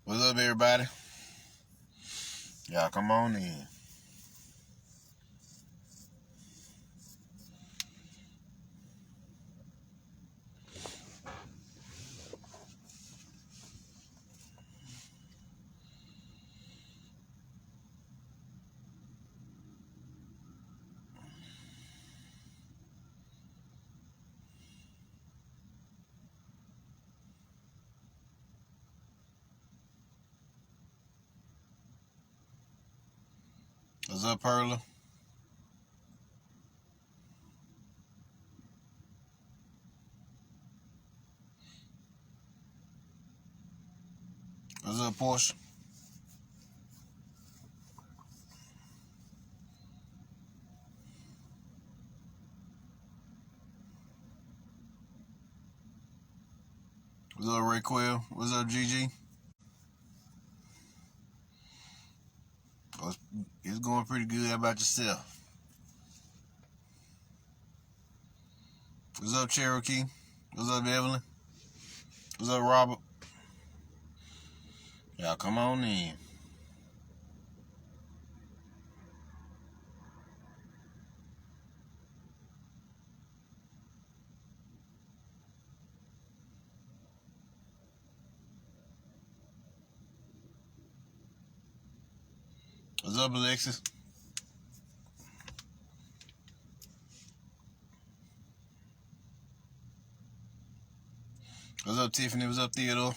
What's up, everybody? Y'all come on in. What's up, Perla? What's up, Portia? What's up, Raquel? What's up, Gigi? It's going pretty good. How about yourself? What's up, Cherokee? What's up, Evelyn? What's up, Robert? Y'all come on in. What's up, Alexis? What's up, Tiffany? What's up, Theodore?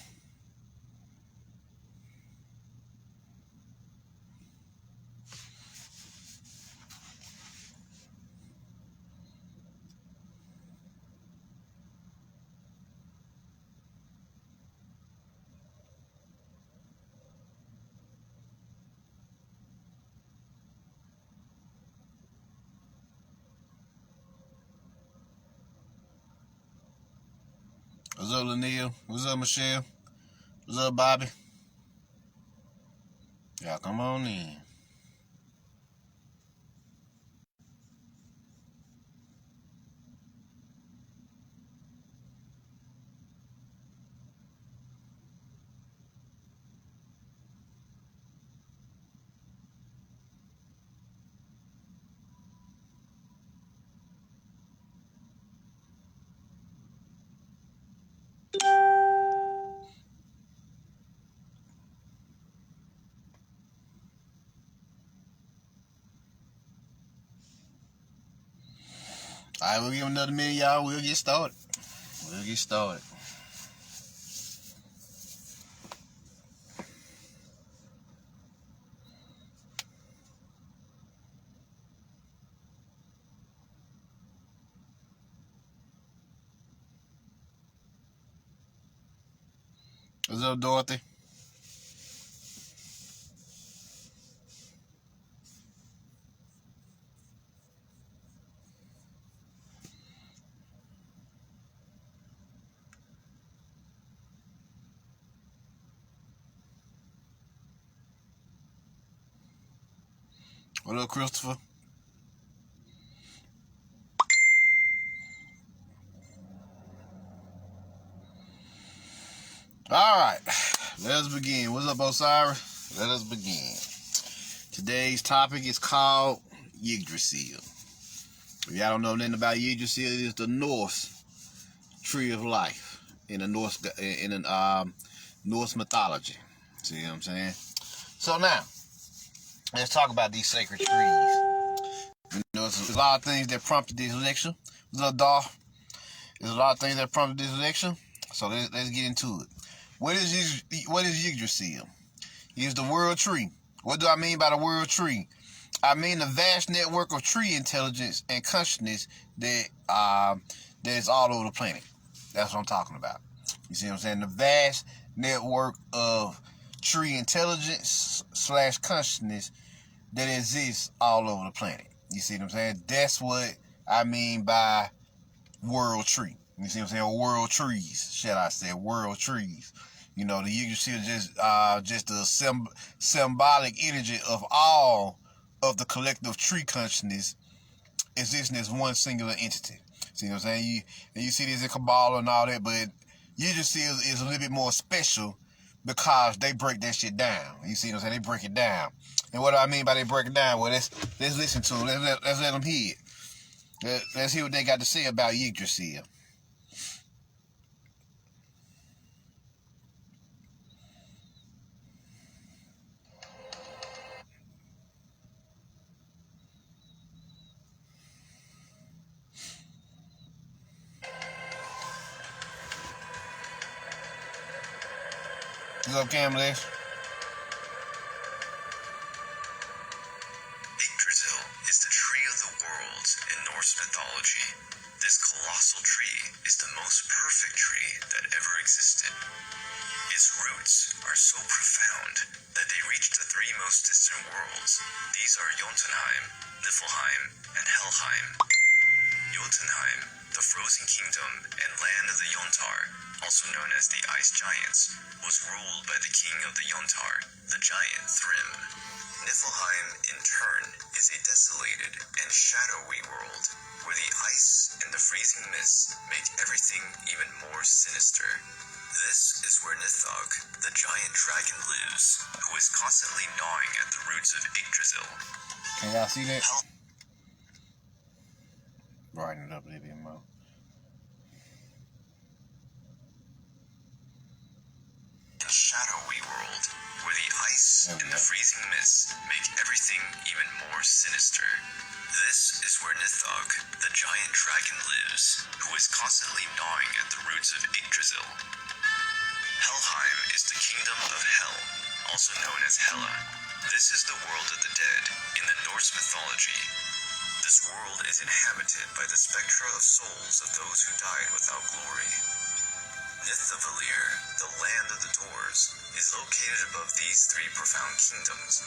What's up, Lanille? What's up, Michelle? What's up, Bobby? Y'all come on in. All right, we'll give another minute, y'all. We'll get started. What's up, Dorothy? What up, Christopher? All right, let us begin. What's up, Osiris? Let us begin. Today's topic is called Yggdrasil. If y'all don't know nothing about Yggdrasil, it is the Norse tree of life in the Norse mythology. See what I'm saying? So now, let's talk about these sacred trees. You know, there's a lot of things that prompted this election. What's up, Darth? There's a lot of things that prompted this election. So let's get into it. What is Yggdrasil? It's the world tree. What do I mean by the world tree? I mean the vast network of tree intelligence and consciousness that's all over the planet. That's what I'm talking about. You see what I'm saying? The vast network of tree intelligence / consciousness that exists all over the planet. You see what I'm saying? That's what I mean by world tree. You see what I'm saying? World trees, shall I say? World trees. You know, the Yggdrasil is just the symbolic energy of all of the collective tree consciousness existing as one singular entity. See what I'm saying? You see this in Kabbalah and all that, but Yggdrasil is a little bit more special because they break that shit down. You see what I'm saying? They break it down. And what do I mean by they break it down? Well, let's listen to them. Let's let them hear it. Let's hear what they got to say about Yggdrasil. You up, Camlex? Yggdrasil is the tree of the worlds in Norse mythology. This colossal tree is the most perfect tree that ever existed. Its roots are so profound that they reach the three most distant worlds. These are Jotunheim, Niflheim, and Helheim. Jotunheim, the frozen kingdom and land of the Jontar, also known as the Ice Giants, was ruled by the king of the Jontar, the giant Thrym. Niflheim, in turn, is a desolated and shadowy world, where the ice and the freezing mist make everything even more sinister. This is where Nithog, the giant dragon, lives, who is constantly gnawing at the roots of Yggdrasil. Can y'all see that? Brighten it up a little bit more. Shadowy world, where the ice and the freezing mist make everything even more sinister. This is where Nithog, the giant dragon, lives, who is constantly gnawing at the roots of Yggdrasil. Helheim is the kingdom of Hel, also known as Hela. This is the world of the dead in the Norse mythology. This world is inhabited by the spectra of souls of those who died without glory. Nithavalir, the land of the dwarves, is located above these three profound kingdoms.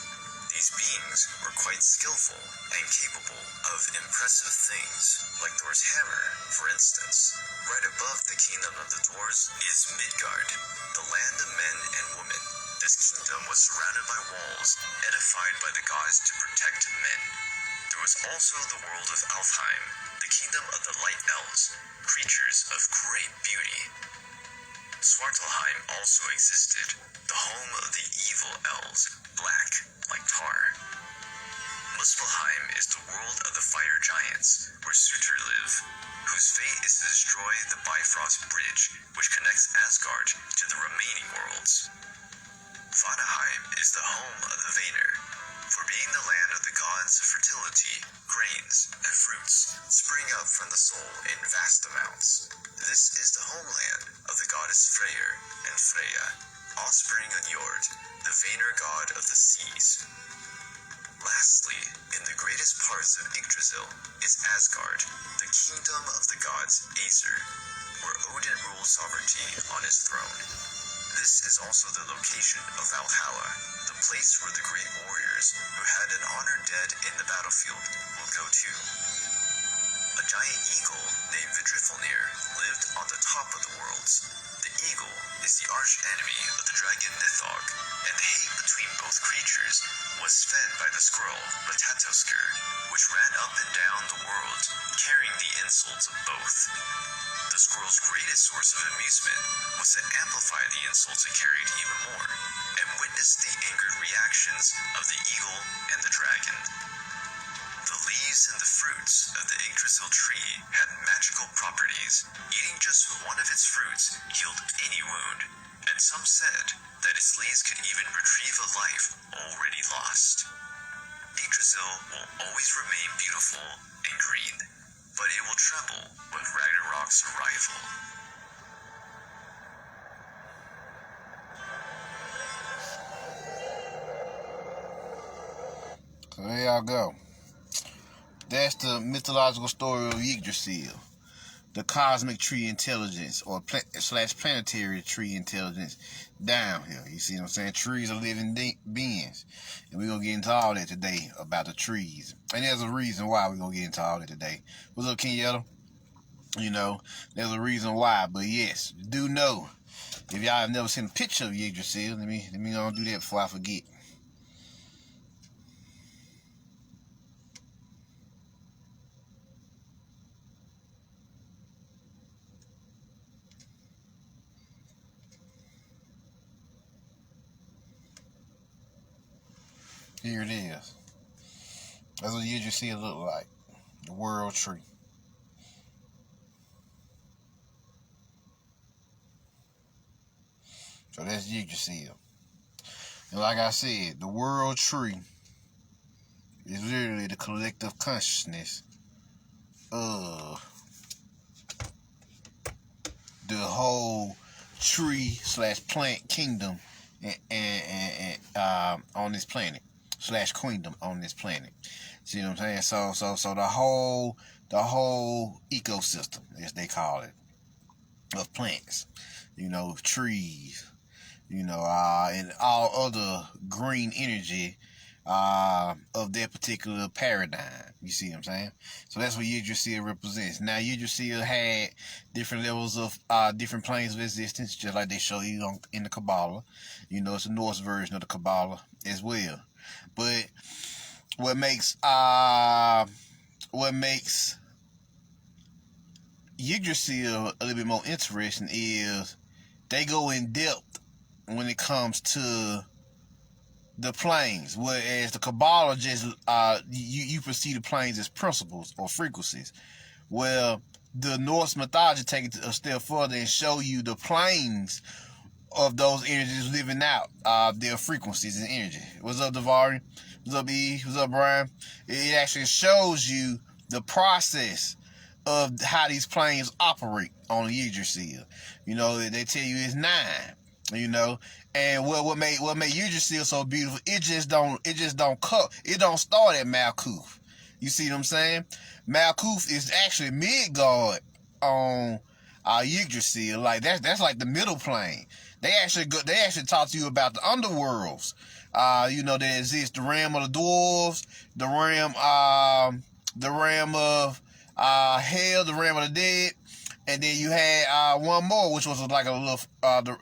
These beings were quite skillful and capable of impressive things, like Thor's hammer, for instance. Right above the kingdom of the dwarves is Midgard, the land of men and women. This kingdom was surrounded by walls, edified by the gods to protect men. There was also the world of Alfheim, the kingdom of the light elves, creatures of great beauty. Svartalheim also existed, the home of the evil elves, black like tar. Muspelheim is the world of the fire giants, where Surtur live, whose fate is to destroy the Bifrost Bridge, which connects Asgard to the remaining worlds. Vanaheim is the home of the Vanir, for being the land of the gods of fertility, grains, and fruits spring up from the soul in vast amounts. This is the homeland of the goddess Freyr and Freya, offspring of Njord, the Vanir god of the seas. Lastly, in the greatest parts of Yggdrasil is Asgard, the kingdom of the gods Aesir, where Odin rules sovereignty on his throne. This is also the location of Valhalla, the place where the great warriors who had an honored dead in the battlefield will go to. A giant eagle named Vidrifnir lived on the top of the worlds. The eagle is the arch enemy of the dragon Nithog, and the hate between both creatures was fed by the squirrel Ratatoskr, which ran up and down the world, carrying the insults of both. The squirrel's greatest source of amusement was to amplify the insults it carried even more, and witness the angered reactions of the eagle and the dragon. The leaves and the fruits of the Yggdrasil tree had magical properties. Eating just one of its fruits healed any wound, and some said that its leaves could even retrieve a life already lost. Yggdrasil will always remain beautiful and green, but it will tremble with Ragnarok's arrival. So there y'all go. That's the mythological story of Yggdrasil, the cosmic tree intelligence, or slash planetary tree intelligence down here. You see what I'm saying? Trees are living beings. And we're going to get into all that today about the trees. And there's a reason why we're going to get into all that today. What's up, King Yellow? You know, there's a reason why. But yes, do know, if y'all have never seen a picture of Yggdrasil, let me go and do that before I forget. Here it is. That's what Yggdrasil look like. The world tree. So that's Yggdrasil. And like I said, the world tree is literally the collective consciousness of the whole tree / plant kingdom and on this planet / queendom on this planet. See what I'm saying? So the whole ecosystem, as they call it, of plants, trees, and all other green energy of that particular paradigm. You see what I'm saying? So that's what Yggdrasil represents. Now, Yggdrasil had different levels of different planes of existence, just like they show you in the Kabbalah. It's a Norse version of the Kabbalah as well. But what makes Yggdrasil a little bit more interesting is they go in depth when it comes to the planes, whereas the Kabbalah just you perceive the planes as principles or frequencies. Well, the Norse mythology take it a step further and show you the planes of those energies living out their frequencies and energy. What's up, Davari? What's up, E? What's up, Brian? It actually shows you the process of how these planes operate on Yggdrasil. They tell you it's 9. And what made Yggdrasil so beautiful? It don't start at Malkuth. You see what I'm saying? Malkuth is actually Midgard on Yggdrasil. Like that's like the middle plane. They actually talk to you about the underworlds. There exists the realm of the dwarves, the realm of hell, the realm of the dead. And then you had one more, which was like a little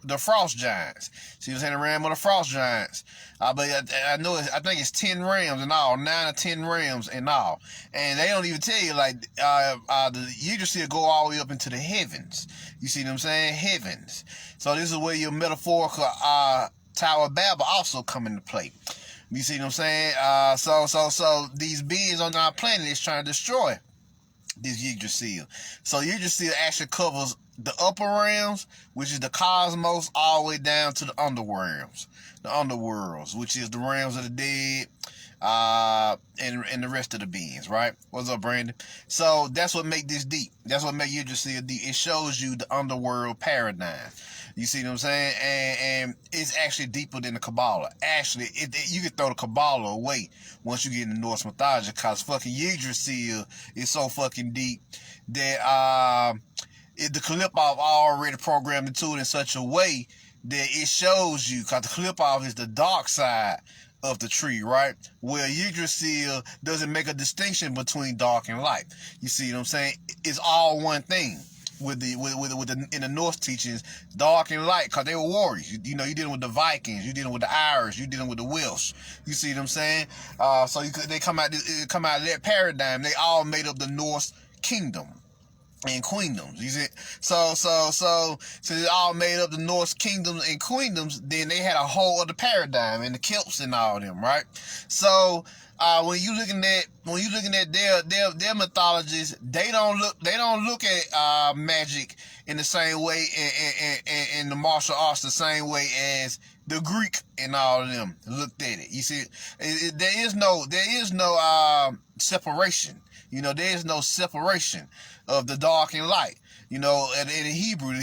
the frost giants. See what I'm saying? The realm of the frost giants. But I think it's 10 realms in all, 9 or 10 realms in all. And they don't even tell you the Yggdrasil go all the way up into the heavens. You see what I'm saying? Heavens. So this is where your metaphorical Tower of Babel also come into play. You see what I'm saying? So these beings on our planet is trying to destroy this Yggdrasil. So Yggdrasil actually covers the upper realms, which is the cosmos, all the way down to the underworlds. The underworlds, which is the realms of the dead, and the rest of the beings, right? What's up, Brandon? So that's what make this deep. That's what make Yggdrasil deep. It shows you the underworld paradigm. You see what I'm saying? And it's actually deeper than the Kabbalah. Actually, you can throw the Kabbalah away once you get into Norse mythology, because fucking Yggdrasil is so fucking deep that the clip-off already programmed into it in such a way that it shows you, because the clip-off is the dark side of the tree, right? Where Yggdrasil doesn't make a distinction between dark and light. You see what I'm saying? It's all one thing. In the Norse teachings, dark and light, because they were warriors. You're dealing with the Vikings, you're dealing with the Irish, you're dealing with the Welsh. You see what I'm saying? So they come out of that paradigm. They all made up the Norse kingdom and queendoms. You see? So they all made up the Norse kingdoms and queendoms. Then they had a whole other paradigm, and the Celts and all of them, right? So when you looking at their mythologies, they don't look at magic in the same way, and the martial arts the same way as the Greek and all of them looked at it. You see, there is no separation. There is no separation of the dark and light. In the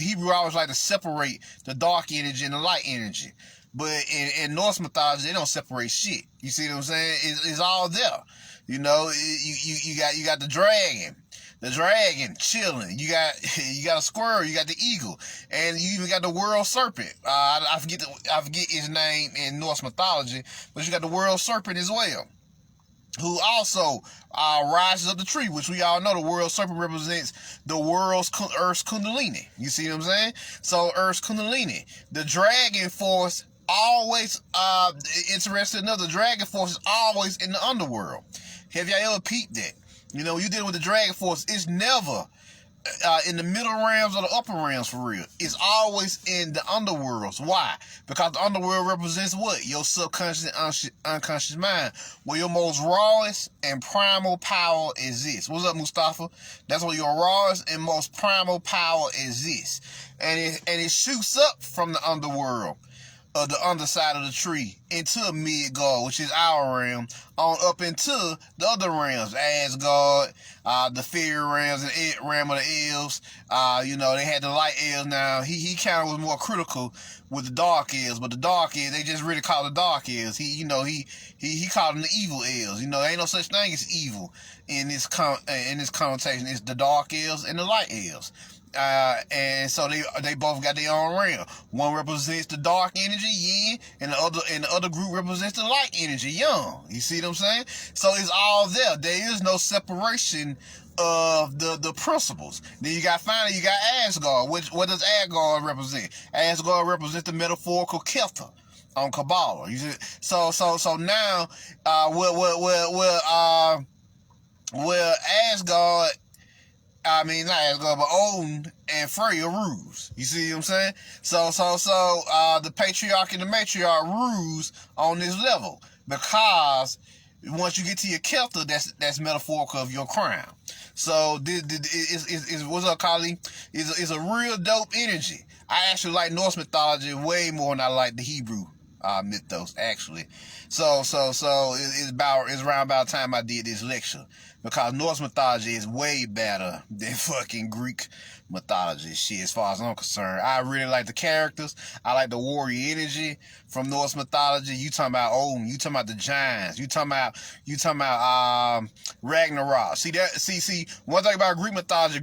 Hebrew always like to separate the dark energy and the light energy. But in Norse mythology, they don't separate shit. You see what I'm saying? It's all there. You got the dragon chilling. You got a squirrel. You got the eagle, and you even got the world serpent. I forget his name in Norse mythology, but you got the world serpent as well, who also rises up the tree, which we all know the world serpent represents the Earth's Kundalini. You see what I'm saying? So Earth's Kundalini, the dragon force, always interested enough, the dragon force is always in the underworld. Have y'all ever peeped that? When you dealing with the dragon force, it's never in the middle realms or the upper realms for real. It's always in the underworlds. Why? Because the underworld represents what? Your subconscious and unconscious mind, where your most rawest and primal power exists. What's up, Mustafa? That's where your rawest and most primal power exists. And it shoots up from the underworld, the underside of the tree, into Midgard, which is our realm, on up into the other realms, Asgard, the fairy realms, and realm of the elves. They had the light elves. Now he kind of was more critical with the dark elves, but the dark elves, they just really call the dark elves. He called them the evil elves. There ain't no such thing as evil in this connotation. It's the dark elves and the light elves. And so they both got their own realm. One represents the dark energy, yin, and the other group represents the light energy, yang. You see what I'm saying? So it's all there. There is no separation of the principles. Then you got Asgard. What does Asgard represent? Asgard represents the metaphorical Kether on Kabbalah. You see? So now, Asgard. Not Asgard, but Odin and Freya rules. You see what I'm saying? So the patriarch and the matriarch rules on this level, because once you get to your Kether, that's metaphorical of your crown. So this is what's up, Kali? Is a real dope energy. I actually like Norse mythology way more than I like the Hebrew mythos, actually. So it's around about the time I did this lecture, because Norse mythology is way better than fucking Greek mythology shit, as far as I'm concerned. I really like the characters. I like the warrior energy from Norse mythology. You talking about Odin, you talking about the giants, you talking about Ragnarok. See, one thing about Greek mythology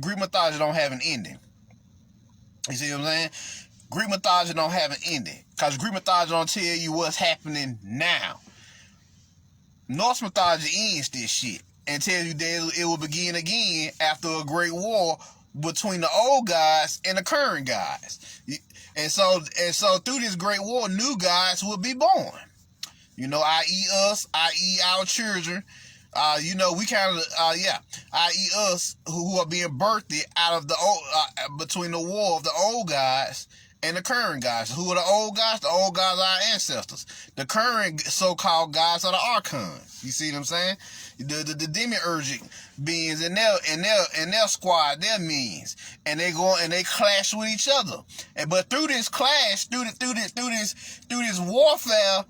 don't have an ending. You see what I'm saying? Greek mythology don't have an ending, because Greek mythology don't tell you what's happening now. Norse mythology ends this shit and tells you that it will begin again after a great war between the old gods and the current gods. And so through this great war, new gods will be born. I.e. us, i.e. our children. We kind of, i.e. us, who are being birthed out of the old, between the war of the old gods and the current gods. Who are the old gods? The old gods are our ancestors. The current so-called gods are the archons. You see what I'm saying? The demiurgic beings and their squad, their minions, and they go and they clash with each other. But through this clash, through this warfare,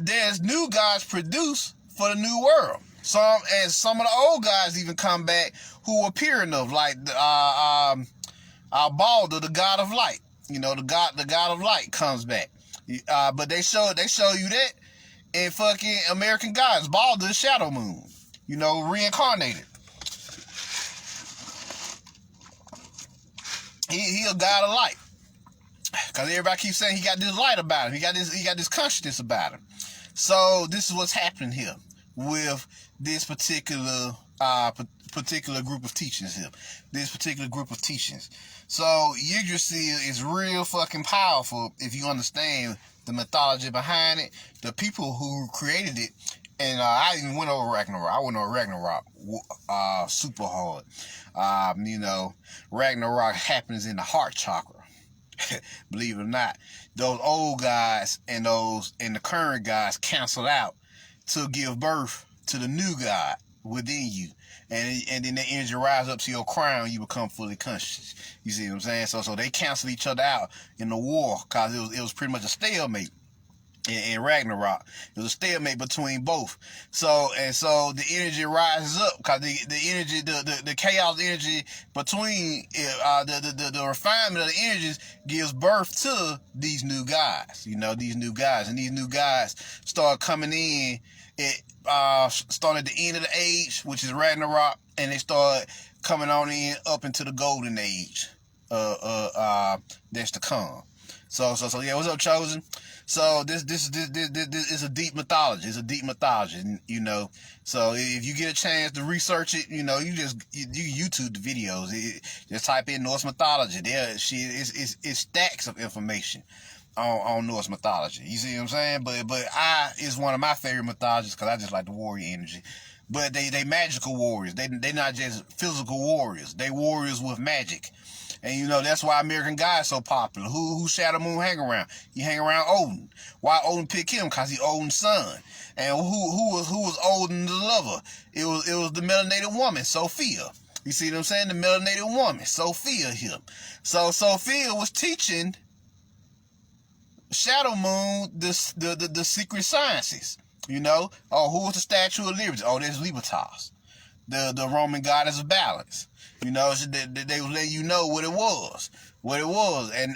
there's new gods produced for the new world. Some of the old guys even come back who are pure enough, like Balder, the god of light. The god of light comes back. But they show you that in fucking American Gods. Balder is Shadow Moon, reincarnated. He a god of light, because everybody keeps saying he got this light about him. He got this consciousness about him. So this is what's happening here with this particular group of teachings here. So Yggdrasil is real fucking powerful if you understand the mythology behind it, the people who created it. And I even went over Ragnarok. I went over Ragnarok super hard. Ragnarok happens in the heart chakra. Believe it or not, those old guys and the current guys cancel out to give birth to the new God within you. And then the energy rises up to your crown, you become fully conscious. You see what I'm saying? So they cancel each other out in the war, because it was pretty much a stalemate in Ragnarok. It was a stalemate between both. So the energy rises up, because the energy, the chaos energy between the refinement of the energies gives birth to these new guys. These new guys, and these new guys start coming in. It started at the end of the age, which is Ragnarok, and they start coming on in up into the golden age that's to come. So yeah, what's up, Chosen? So this is a deep mythology. It's a deep mythology, So if you get a chance to research it, you YouTube the videos. Just type in Norse mythology. It's stacks of information on Norse mythology. You see what I'm saying? But it's one of my favorite mythologies, because I just like the warrior energy. but they magical warriors. They not just physical warriors. They warriors with magic. And you know, that's why American God is so popular. Who Shadow Moon hang around? He hang around Odin. Why Odin pick him? Cause he Odin's son. And who was Odin the lover? It was the melanated woman, Sophia. You see what I'm saying? The melanated woman, Sophia here. So Sophia was teaching Shadow Moon the secret sciences. You know? Oh, who was the Statue of Liberty? Oh, there's Libertas, the Roman goddess of balance. You know, so they was letting you know what it was. And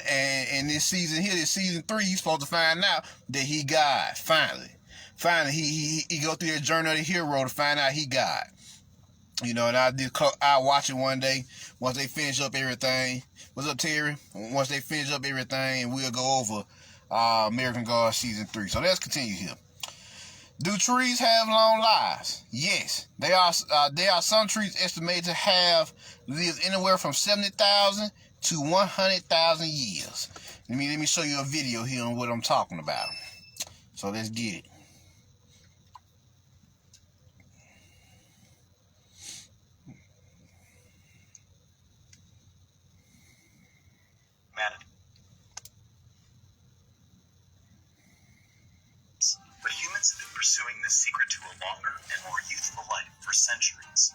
this season here, this season 3, he's supposed to find out that he God. Finally, he go through that journey of the hero to find out he God. You know, and I'll watch it one day once they finish up everything. What's up, Terry? Once they finish up everything, and we'll go over American God season 3. So let's continue here. Do trees have long lives? Yes. There are some trees estimated to have lived anywhere from 70,000 to 100,000 years. Let me show you a video here on what I'm talking about. So let's get it. But humans have been pursuing the secret to a longer and more youthful life for centuries.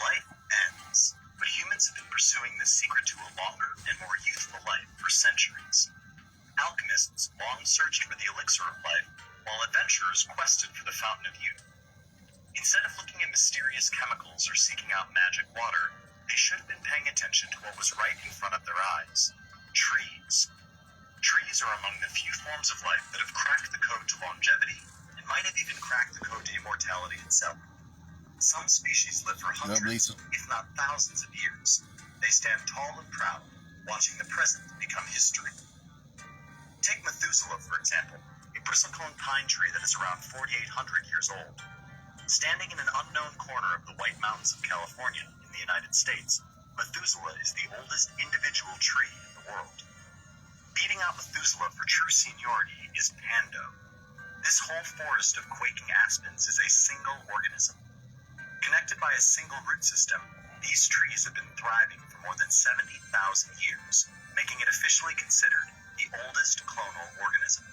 Life ends, but humans have been pursuing the secret to a longer and more youthful life for centuries. Alchemists long searched for the elixir of life, while adventurers quested for the fountain of youth. Instead of looking at mysterious chemicals or seeking out magic water, they should have been paying attention to what was right in front of their eyes. Trees. Trees are among the few forms of life that have cracked the code to longevity and might have even cracked the code to immortality itself. Some species live for hundreds, if not thousands of years. They stand tall and proud, watching the present become history. Take Methuselah, for example, a bristlecone pine tree that is around 4,800 years old. Standing in an unknown corner of the White Mountains of California in the United States, Methuselah is the oldest individual tree in the world. Beating out Methuselah for true seniority is Pando. This whole forest of quaking aspens is a single organism. Connected by a single root system, these trees have been thriving for more than 70,000 years, making it officially considered the oldest clonal organism.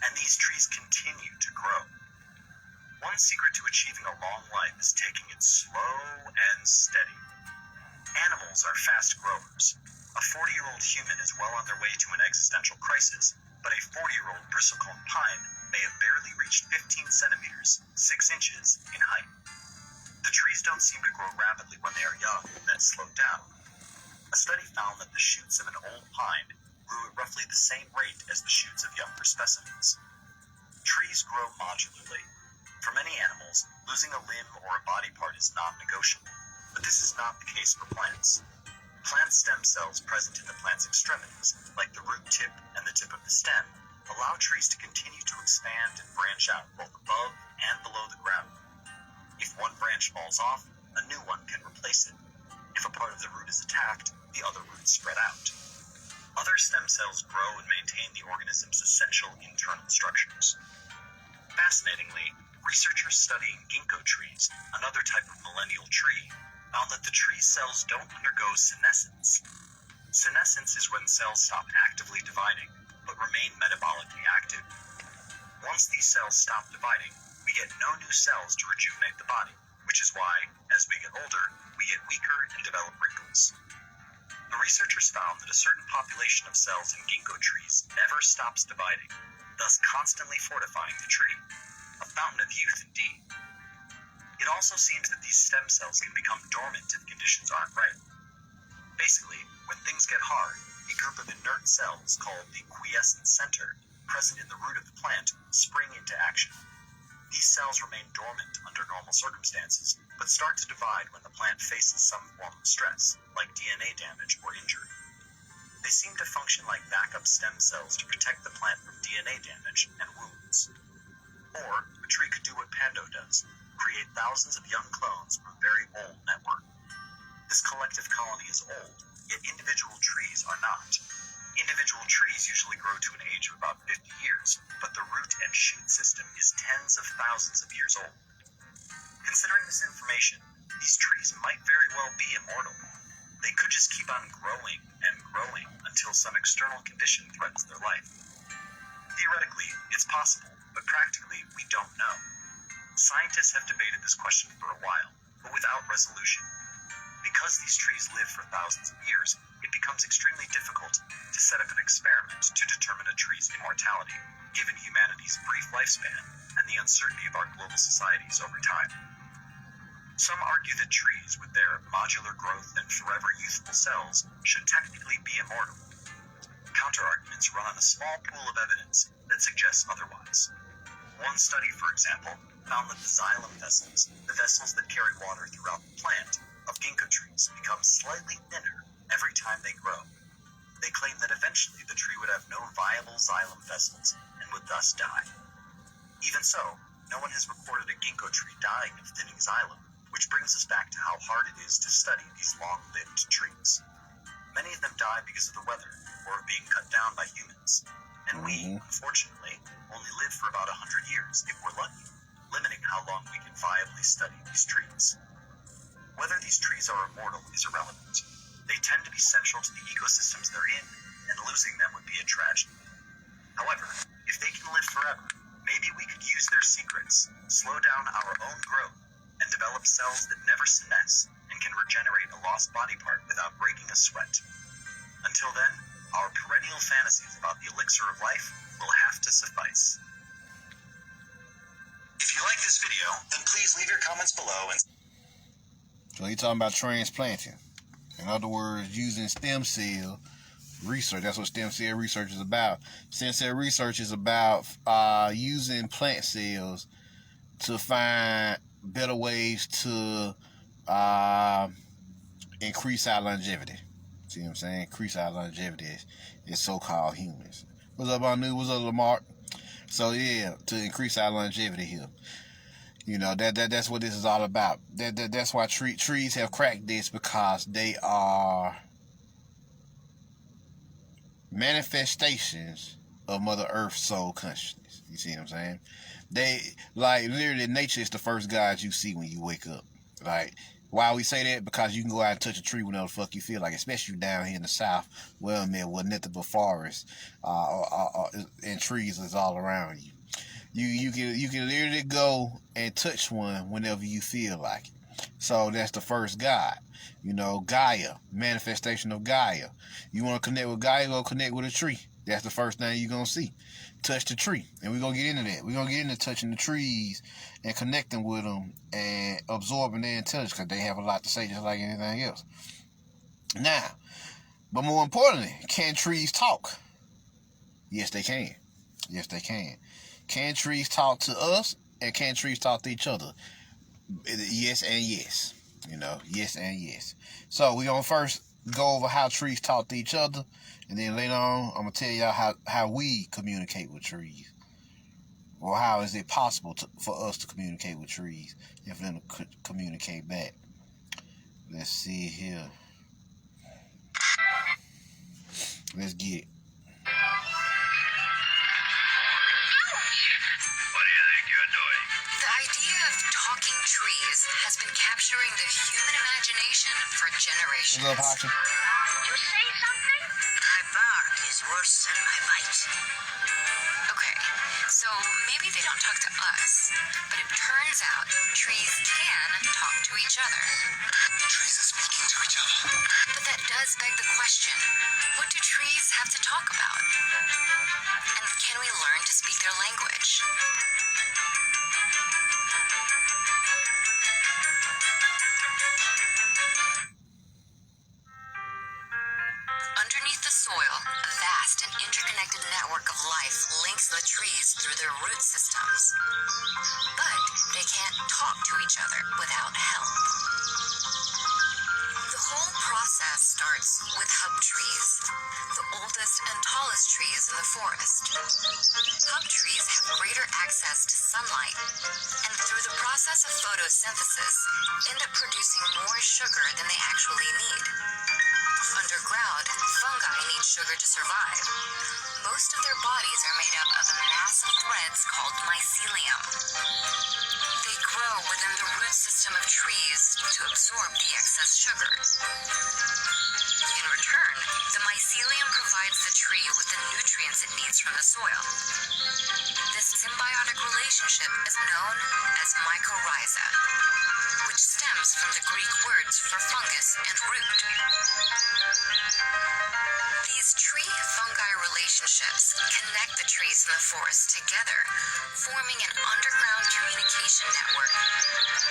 And these trees continue to grow. One secret to achieving a long life is taking it slow and steady. Animals are fast growers. A 40-year-old human is well on their way to an existential crisis, but a 40-year-old bristlecone pine may have barely reached 15 centimeters, 6 inches, in height. The trees don't seem to grow rapidly when they are young and then slow down. A study found that the shoots of an old pine grew at roughly the same rate as the shoots of younger specimens. Trees grow modularly. For many animals, losing a limb or a body part is non-negotiable, but this is not the case for plants. Plant stem cells present in the plant's extremities, like the root tip and the tip of the stem, allow trees to continue to expand and branch out both above and below the ground. If one branch falls off, a new one can replace it. If a part of the root is attacked, the other roots spread out. Other stem cells grow and maintain the organism's essential internal structures. Fascinatingly, researchers studying ginkgo trees, another type of millennial tree, found that the tree's cells don't undergo senescence. Senescence is when cells stop actively dividing, but remain metabolically active. Once these cells stop dividing, we get no new cells to rejuvenate the body, which is why, as we get older, we get weaker and develop wrinkles. The researchers found that a certain population of cells in ginkgo trees never stops dividing, thus constantly fortifying the tree. A fountain of youth indeed. It also seems that these stem cells can become dormant if conditions aren't right. Basically, when things get hard, a group of inert cells called the quiescent center, present in the root of the plant, spring into action. These cells remain dormant under normal circumstances, but start to divide when the plant faces some form of stress, like DNA damage or injury. They seem to function like backup stem cells to protect the plant from DNA damage and wounds. Or, a tree could do what Pando does, create thousands of young clones from a very old network. This collective colony is old, yet individual trees are not. Individual trees trees usually grow to an age of about 50 years, but the root and shoot system is tens of thousands of years old. Considering this information, these trees might very well be immortal. They could just keep on growing and growing until some external condition threatens their life. Theoretically, it's possible, but practically, we don't know. Scientists have debated this question for a while, but without resolution. Because these trees live for thousands of years, it becomes extremely difficult to set up an experiment to determine a tree's immortality, given humanity's brief lifespan and the uncertainty of our global societies over time. Some argue that trees, with their modular growth and forever youthful cells, should technically be immortal. Counter-arguments run on a small pool of evidence that suggests otherwise. One study, for example, found that the xylem vessels, the vessels that carry water throughout the plant, of ginkgo trees become slightly thinner every time they grow. They claim that eventually the tree would have no viable xylem vessels and would thus die. Even so, no one has recorded a ginkgo tree dying of thinning xylem, which brings us back to how hard it is to study these long-lived trees. Many of them die because of the weather or of being cut down by humans. And we, unfortunately, only live for about 100 years if we're lucky, limiting how long we can viably study these trees. Whether these trees are immortal is irrelevant. They tend to be central to the ecosystems they're in, and losing them would be a tragedy. However, if they can live forever, maybe we could use their secrets, slow down our own growth, and develop cells that never senesce and can regenerate a lost body part without breaking a sweat. Until then, our perennial fantasies about the elixir of life will have to suffice. If you like this video, then please leave your comments below and... So he's talking about transplanting. In other words, using stem cell research. That's what stem cell research is about. Stem cell research is about using plant cells to find better ways to increase our longevity. See what I'm saying? Increase our longevity as so-called humans. What's up, Anu? What's up, Lamar? So yeah, to increase our longevity here. You know, that's what this is all about. That's why trees have cracked this, because they are manifestations of Mother Earth's soul consciousness. You see what I'm saying? They, like, literally, nature is the first God you see when you wake up. Like, why we say that? Because you can go out and touch a tree whenever the fuck you feel like, especially down here in the South, where nothing but forest and trees is all around you. You can literally go and touch one whenever you feel like it. So that's the first God. You know, Gaia, manifestation of Gaia. You want to connect with Gaia, go connect with a tree. That's the first thing you're going to see. Touch the tree. And we're going to get into that. We're going to get into touching the trees and connecting with them and absorbing their intelligence, because they have a lot to say just like anything else. Now, but more importantly, can trees talk? Yes, they can. Yes, they can. Can trees talk to us, and can trees talk to each other? Yes and yes. You know, yes and yes. So we're going to first go over how trees talk to each other, and then later on, I'm going to tell y'all how we communicate with trees. Or how is it possible for us to communicate with trees, and for them to communicate back. Let's see here. Let's get it. Trees has been capturing the human imagination for generations. What's up, Hachi? You say something? My bark is worse than my bite. Okay, so maybe they don't talk to us, but it turns out trees can talk to each other. Trees are speaking to each other. But that does beg the question, what do trees have to talk about? And can we learn to speak their language? Underneath the soil, a vast and interconnected network of life links the trees through their root systems. But they can't talk to each other without help. The whole process starts with hub trees, the oldest and tallest trees in the forest. Hub trees have greater access to sunlight, and through the process of photosynthesis, end up producing more sugar than they actually need. Underground, fungi need sugar to survive. Most of their bodies are made up of massive threads called mycelium. They grow within the root system of trees to absorb the excess sugar. In return, the mycelium provides the tree with the nutrients it needs from the soil. This symbiotic relationship is known as mycorrhiza, which stems from the Greek words for fungus and root. These tree-fungi relationships connect the trees in the forest together, forming an underground communication network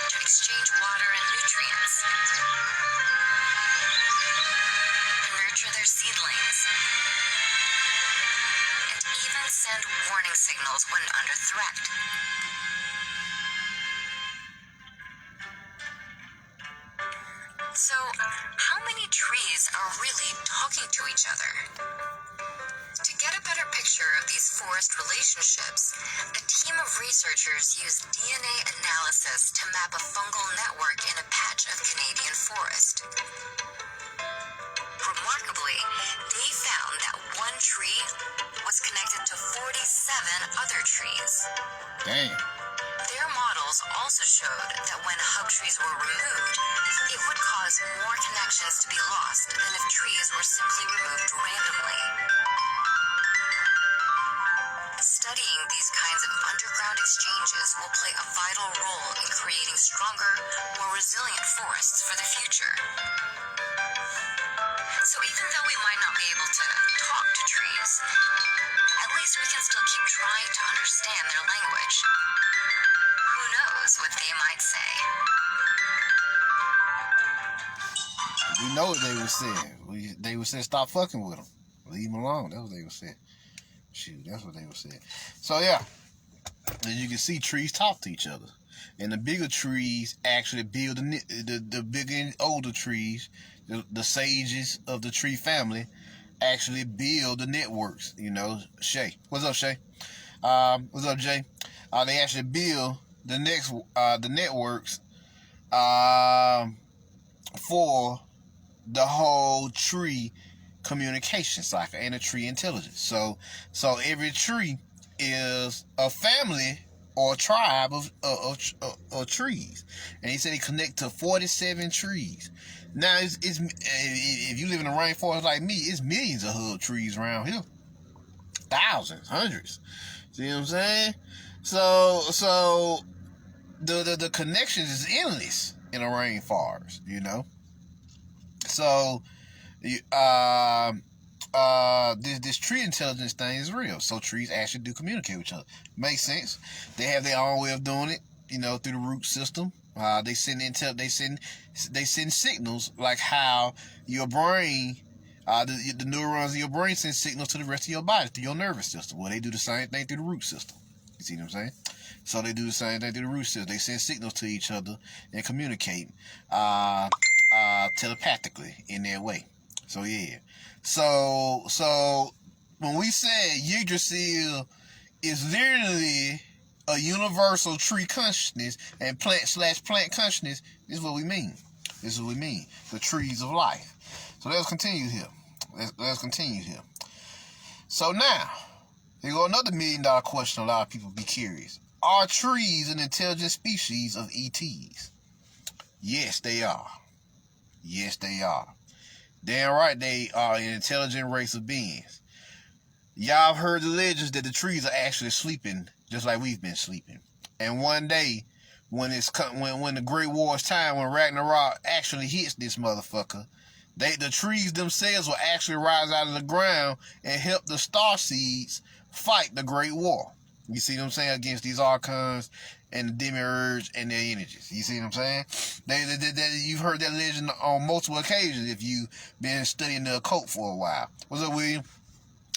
to exchange water and nutrients, nurture their seedlings, and even send warning signals when under threat. So, how many trees are really talking to each other? To get a better picture of these forest relationships, a team of researchers used DNA analysis to map a fungal network in a patch of Canadian forest. Remarkably, they found that one tree was connected to 47 other trees. Damn. Their models also showed that when hub trees were removed, it would cause more connections to be lost than if trees were simply removed randomly. Studying these kinds of underground exchanges will play a vital role in creating stronger, more resilient forests for the future. So even though we might not be able to talk to trees, at least we can still keep trying to understand their language. Who knows what they might say? We know what they were saying. They were saying stop fucking with them. Leave them alone. That's what they were saying. Shoot, that's what they were saying. So yeah, as you can see, trees talk to each other. And the bigger trees actually build the bigger and older trees, the sages of the tree family, actually build the networks. You know, Shay. What's up, Shay? What's up, Jay? They actually build the networks for the whole tree communication cycle and a tree intelligence. So every tree is a family or a tribe of trees, and he said he connect to 47 trees. Now it's if you live in a rainforest like me, it's millions of hub trees around here, thousands, hundreds. See what I'm saying? So the connections is endless in a rainforest, you know. So this tree intelligence thing is real. So trees actually do communicate with each other. Makes sense. They have their own way of doing it, you know, through the root system. They send signals, like how your brain, the neurons in your brain send signals to the rest of your body through your nervous system. Well, they do the same thing through the root system. You see what I'm saying? So they do the same thing through the root system. They send signals to each other and communicate telepathically in their way. So yeah. So when we say Yggdrasil is literally a universal tree consciousness and plant consciousness, this is what we mean. This is what we mean. The trees of life. So let's continue here. Let's continue here. So now, here go another $1 million question. A lot of people be curious. Are trees an intelligent species of ETs? Yes, they are. Yes, they are. Damn right they are an intelligent race of beings. Y'all have heard the legends that the trees are actually sleeping just like we've been sleeping. And one day, when the Great War's time, when Ragnarok actually hits this motherfucker, the trees themselves will actually rise out of the ground and help the star seeds fight the Great War. You see what I'm saying? Against these archons and the demiurge and their energies. You see what I'm saying? You've heard that legend on multiple occasions if you've been studying the occult for a while. What's up, William?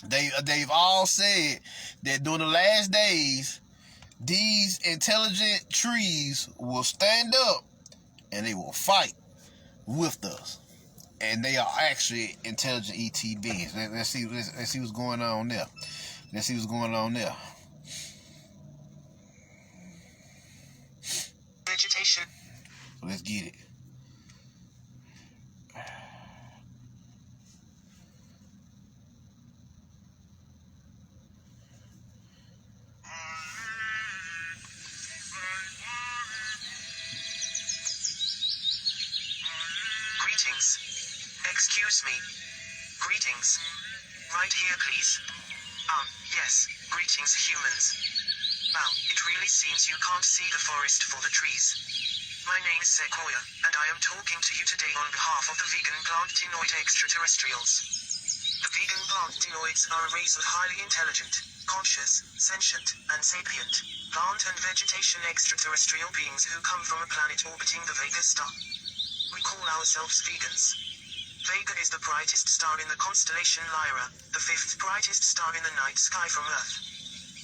They've all said that during the last days, these intelligent trees will stand up and they will fight with us. And they are actually intelligent ET beings. Let's see what's going on there. Let's see what's going on there. Vegetation. Let's get it. beings. Right here, please. Yes. Greetings, humans. Wow, it really seems you can't see the forest for the trees. My name is Sequoia, and I am talking to you today on behalf of the vegan plant-dinoid extraterrestrials. The vegan plant-dinoids are a race of highly intelligent, conscious, sentient, and sapient, plant and vegetation extraterrestrial beings who come from a planet orbiting the Vega star. We call ourselves vegans. Vega is the brightest star in the constellation Lyra, the fifth brightest star in the night sky from Earth.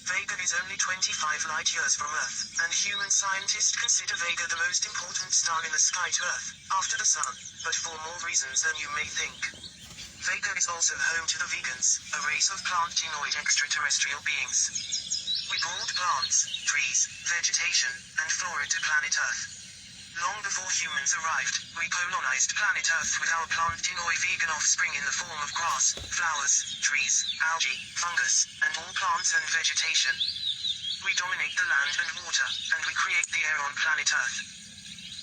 Vega is only 25 light-years from Earth, and human scientists consider Vega the most important star in the sky to Earth, after the Sun, but for more reasons than you may think. Vega is also home to the vegans, a race of plant-dinoid extraterrestrial beings. We brought plants, trees, vegetation, and flora to planet Earth. Long before humans arrived, we colonized planet Earth with our plant-dinoid vegan offspring in the form of grass, flowers, trees, algae, fungus, and all plants and vegetation. We dominate the land and water, and we create the air on planet Earth.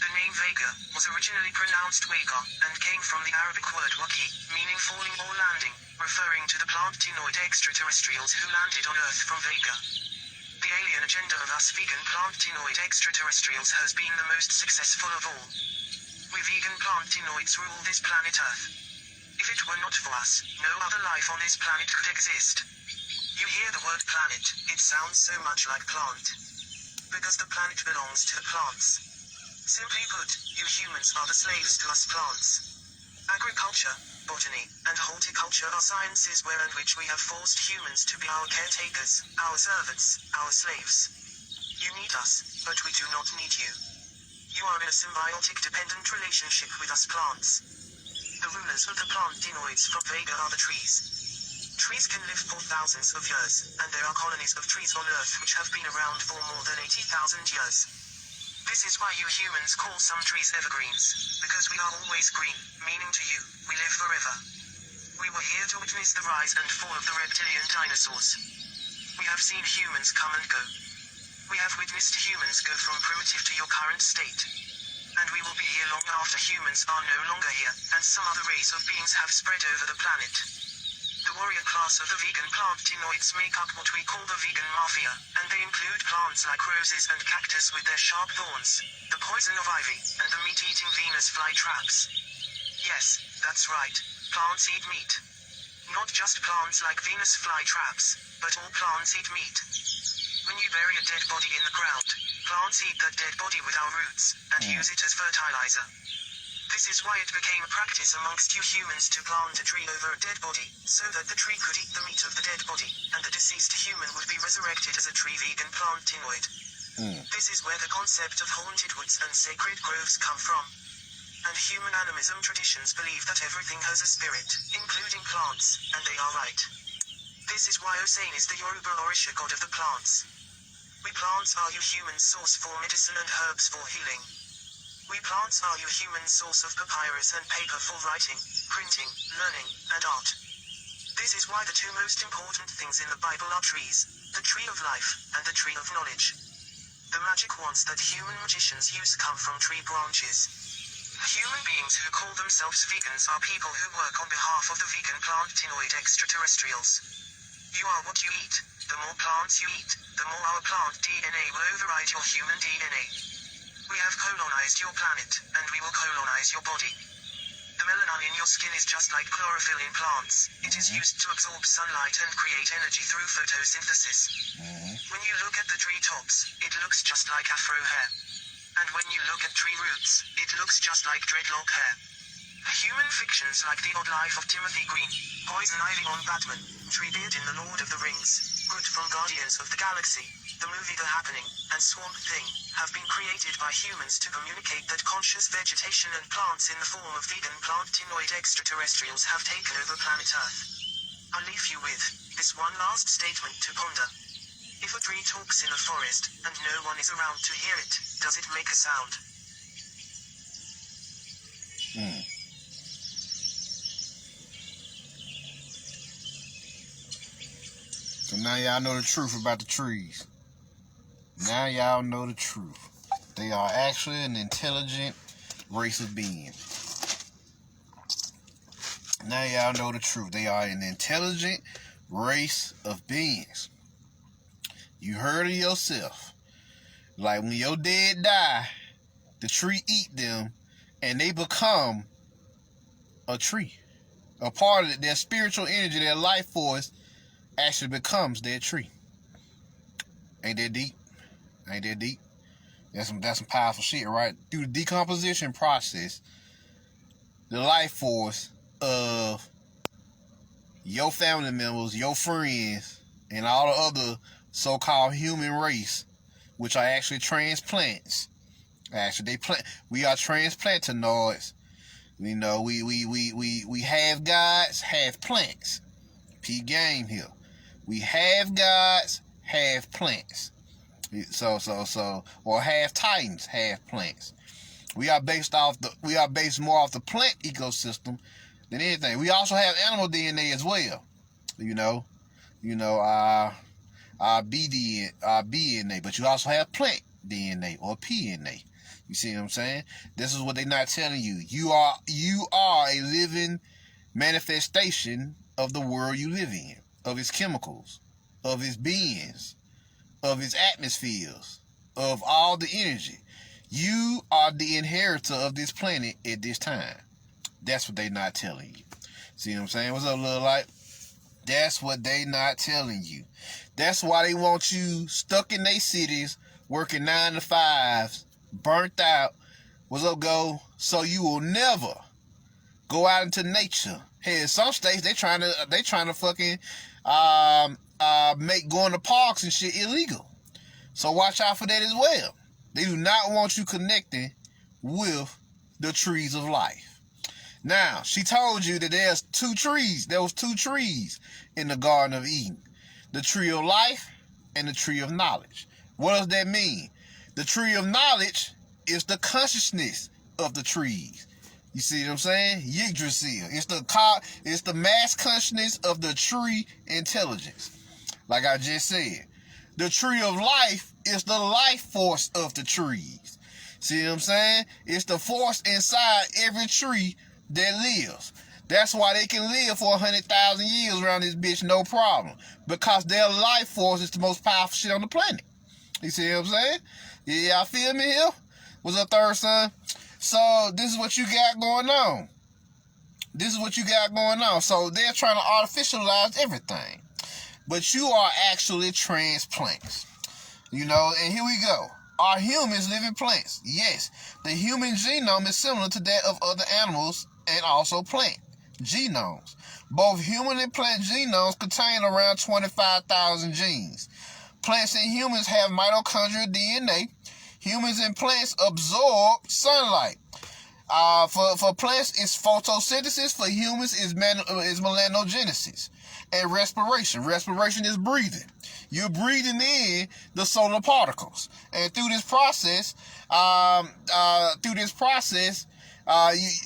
The name Vega was originally pronounced Wega, and came from the Arabic word waki, meaning falling or landing, referring to the plant-dinoid extraterrestrials who landed on Earth from Vega. The alien agenda of us vegan plant-dinoid extraterrestrials has been the most successful of all. We vegan plant-dinoids rule this planet Earth. If it were not for us, no other life on this planet could exist. You hear the word planet, it sounds so much like plant. Because the planet belongs to the plants. Simply put, you humans are the slaves to us plants. Agriculture, botany, and horticulture are sciences where and which we have forced humans to be our caretakers, our servants, our slaves. You need us, but we do not need you. You are in a symbiotic dependent relationship with us plants. The rulers of the plant-dinoids from Vega are the trees. Trees can live for thousands of years, and there are colonies of trees on Earth which have been around for more than 80,000 years. This is why you humans call some trees evergreens, because we are always green, meaning to you, we live forever. We were here to witness the rise and fall of the reptilian dinosaurs. We have seen humans come and go. We have witnessed humans go from primitive to your current state. And we will be here long after humans are no longer here, and some other race of beings have spread over the planet. The warrior class of the vegan plant-dinoids make up what we call the vegan mafia, and they include plants like roses and cactus with their sharp thorns, the poison of ivy, and the meat-eating Venus flytraps. Yes, that's right, plants eat meat. Not just plants like Venus flytraps, but all plants eat meat. When you bury a dead body in the ground, plants eat that dead body with our roots, and use it as fertilizer. This is why it became a practice amongst you humans to plant a tree over a dead body, so that the tree could eat the meat of the dead body, and the deceased human would be resurrected as a tree vegan plant-dinoid. This is where the concept of haunted woods and sacred groves come from. And human animism traditions believe that everything has a spirit, including plants, and they are right. This is why Osane is the Yoruba Orisha god of the plants. We plants are you humans' source for medicine and herbs for healing. We plants are your human source of papyrus and paper for writing, printing, learning, and art. This is why the two most important things in the Bible are trees, the tree of life, and the tree of knowledge. The magic wands that human magicians use come from tree branches. Human beings who call themselves vegans are people who work on behalf of the vegan plant-dinoid extraterrestrials. You are what you eat. The more plants you eat, the more our plant DNA will override your human DNA. We have colonized your planet, and we will colonize your body. The melanin in your skin is just like chlorophyll in plants. It is used to absorb sunlight and create energy through photosynthesis. When you look at the tree tops, it looks just like afro hair. And when you look at tree roots, it looks just like dreadlock hair. Human fictions like The Odd Life of Timothy Green, Poison Ivy on Batman, Treebeard in The Lord of the Rings, Groot from Guardians of the Galaxy, the movie The Happening, and Swamp Thing, have been created by humans to communicate that conscious vegetation and plants in the form of vegan plant-dinoid extraterrestrials have taken over planet Earth. I'll leave you with this one last statement to ponder. If a tree talks in a forest, and no one is around to hear it, does it make a sound? So now y'all know the truth about the trees. Now y'all know the truth. They are actually an intelligent race of beings. Now y'all know the truth. They are an intelligent race of beings. You heard it yourself. Like when your dead die, the tree eat them, and they become a tree. A part of it, their spiritual energy, their life force, actually becomes their tree. Ain't that deep? Ain't that deep? That's some powerful shit, right? Through the decomposition process, the life force of your family members, your friends, and all the other so-called human race, which are actually transplants. Actually, we are transplantinoids. You know, we have gods, have plants. P game here. We have gods, have plants. So, or have titans, have plants. We are based more off the plant ecosystem than anything. We also have animal DNA as well. Our BDNA, but you also have plant DNA or PNA. You see what I'm saying? This is what they're not telling you. You are a living manifestation of the world you live in, of its chemicals, of its beings, of its atmospheres, of all the energy. You are the inheritor of this planet at this time. That's what they're not telling you. See what I'm saying? What's up, little light? That's what they not telling you. That's why they want you stuck in their cities, working 9 to 5s, burnt out. What's up, go? So you will never go out into nature. Hey, in some states they trying to fucking make going to parks and shit illegal. So watch out for that as well. They do not want you connecting with the trees of life. Now, she told you that there was two trees in the Garden of Eden. The tree of life and the tree of knowledge. What does that mean? The tree of knowledge is the consciousness of the trees. You see what I'm saying? Yggdrasil. It's the mass consciousness of the tree intelligence. Like I just said. The tree of life is the life force of the trees. See what I'm saying? It's the force inside every tree that lives. That's why they can live for 100,000 years around this bitch, no problem. Because their life force is the most powerful shit on the planet. You see what I'm saying? Yeah, y'all feel me here? What's up, third son? So, this is what you got going on. So, they're trying to artificialize everything. But you are actually transplants. And here we go. Are humans living plants? Yes. The human genome is similar to that of other animals and also plant genomes. Both human and plant genomes contain around 25,000 genes. Plants and humans have mitochondrial DNA. Humans and plants absorb sunlight. For plants, it's photosynthesis. For humans, is melanogenesis. And respiration. Respiration is breathing. You're breathing in the solar particles. And through this process,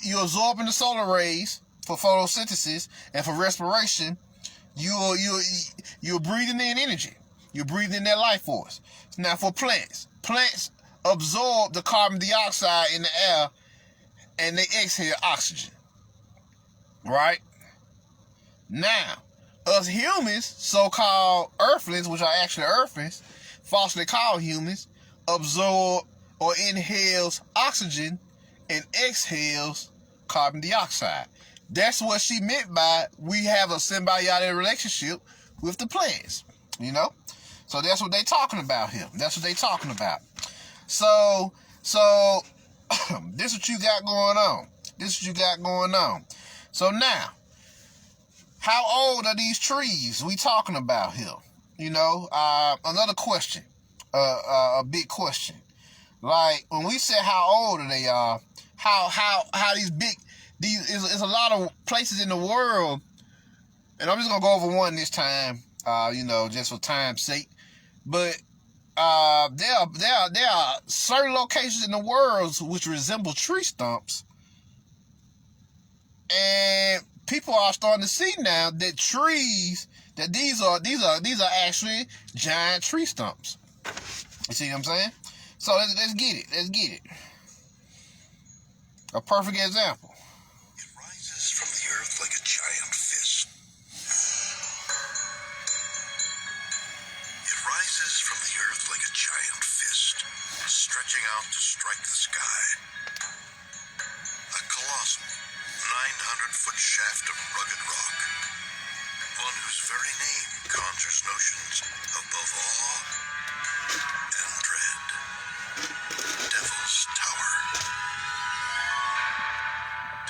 you're absorbing the solar rays for photosynthesis, and for respiration, you're breathing in energy. You're breathing in that life force. Now for plants absorb the carbon dioxide in the air, and they exhale oxygen. Right? Now, us humans, so-called earthlings, which are actually earthlings, falsely called humans, absorb or inhales oxygen and exhales carbon dioxide. That's what she meant by we have a symbiotic relationship with the plants. So that's what they talking about here. That's what they talking about. So this is what you got going on. So now, how old are these trees we talking about here? Another question, a big question. Like when we say how old they are, how is a lot of places in the world, and I'm just gonna go over one this time, just for time's sake. But there are certain locations in the world which resemble tree stumps, and people are starting to see now that these are actually giant tree stumps. You see what I'm saying? So let's get it. A perfect example. It rises from the earth like a strike the sky. A colossal, 900-foot shaft of rugged rock, one whose very name conjures notions of both awe and dread. Devil's Tower.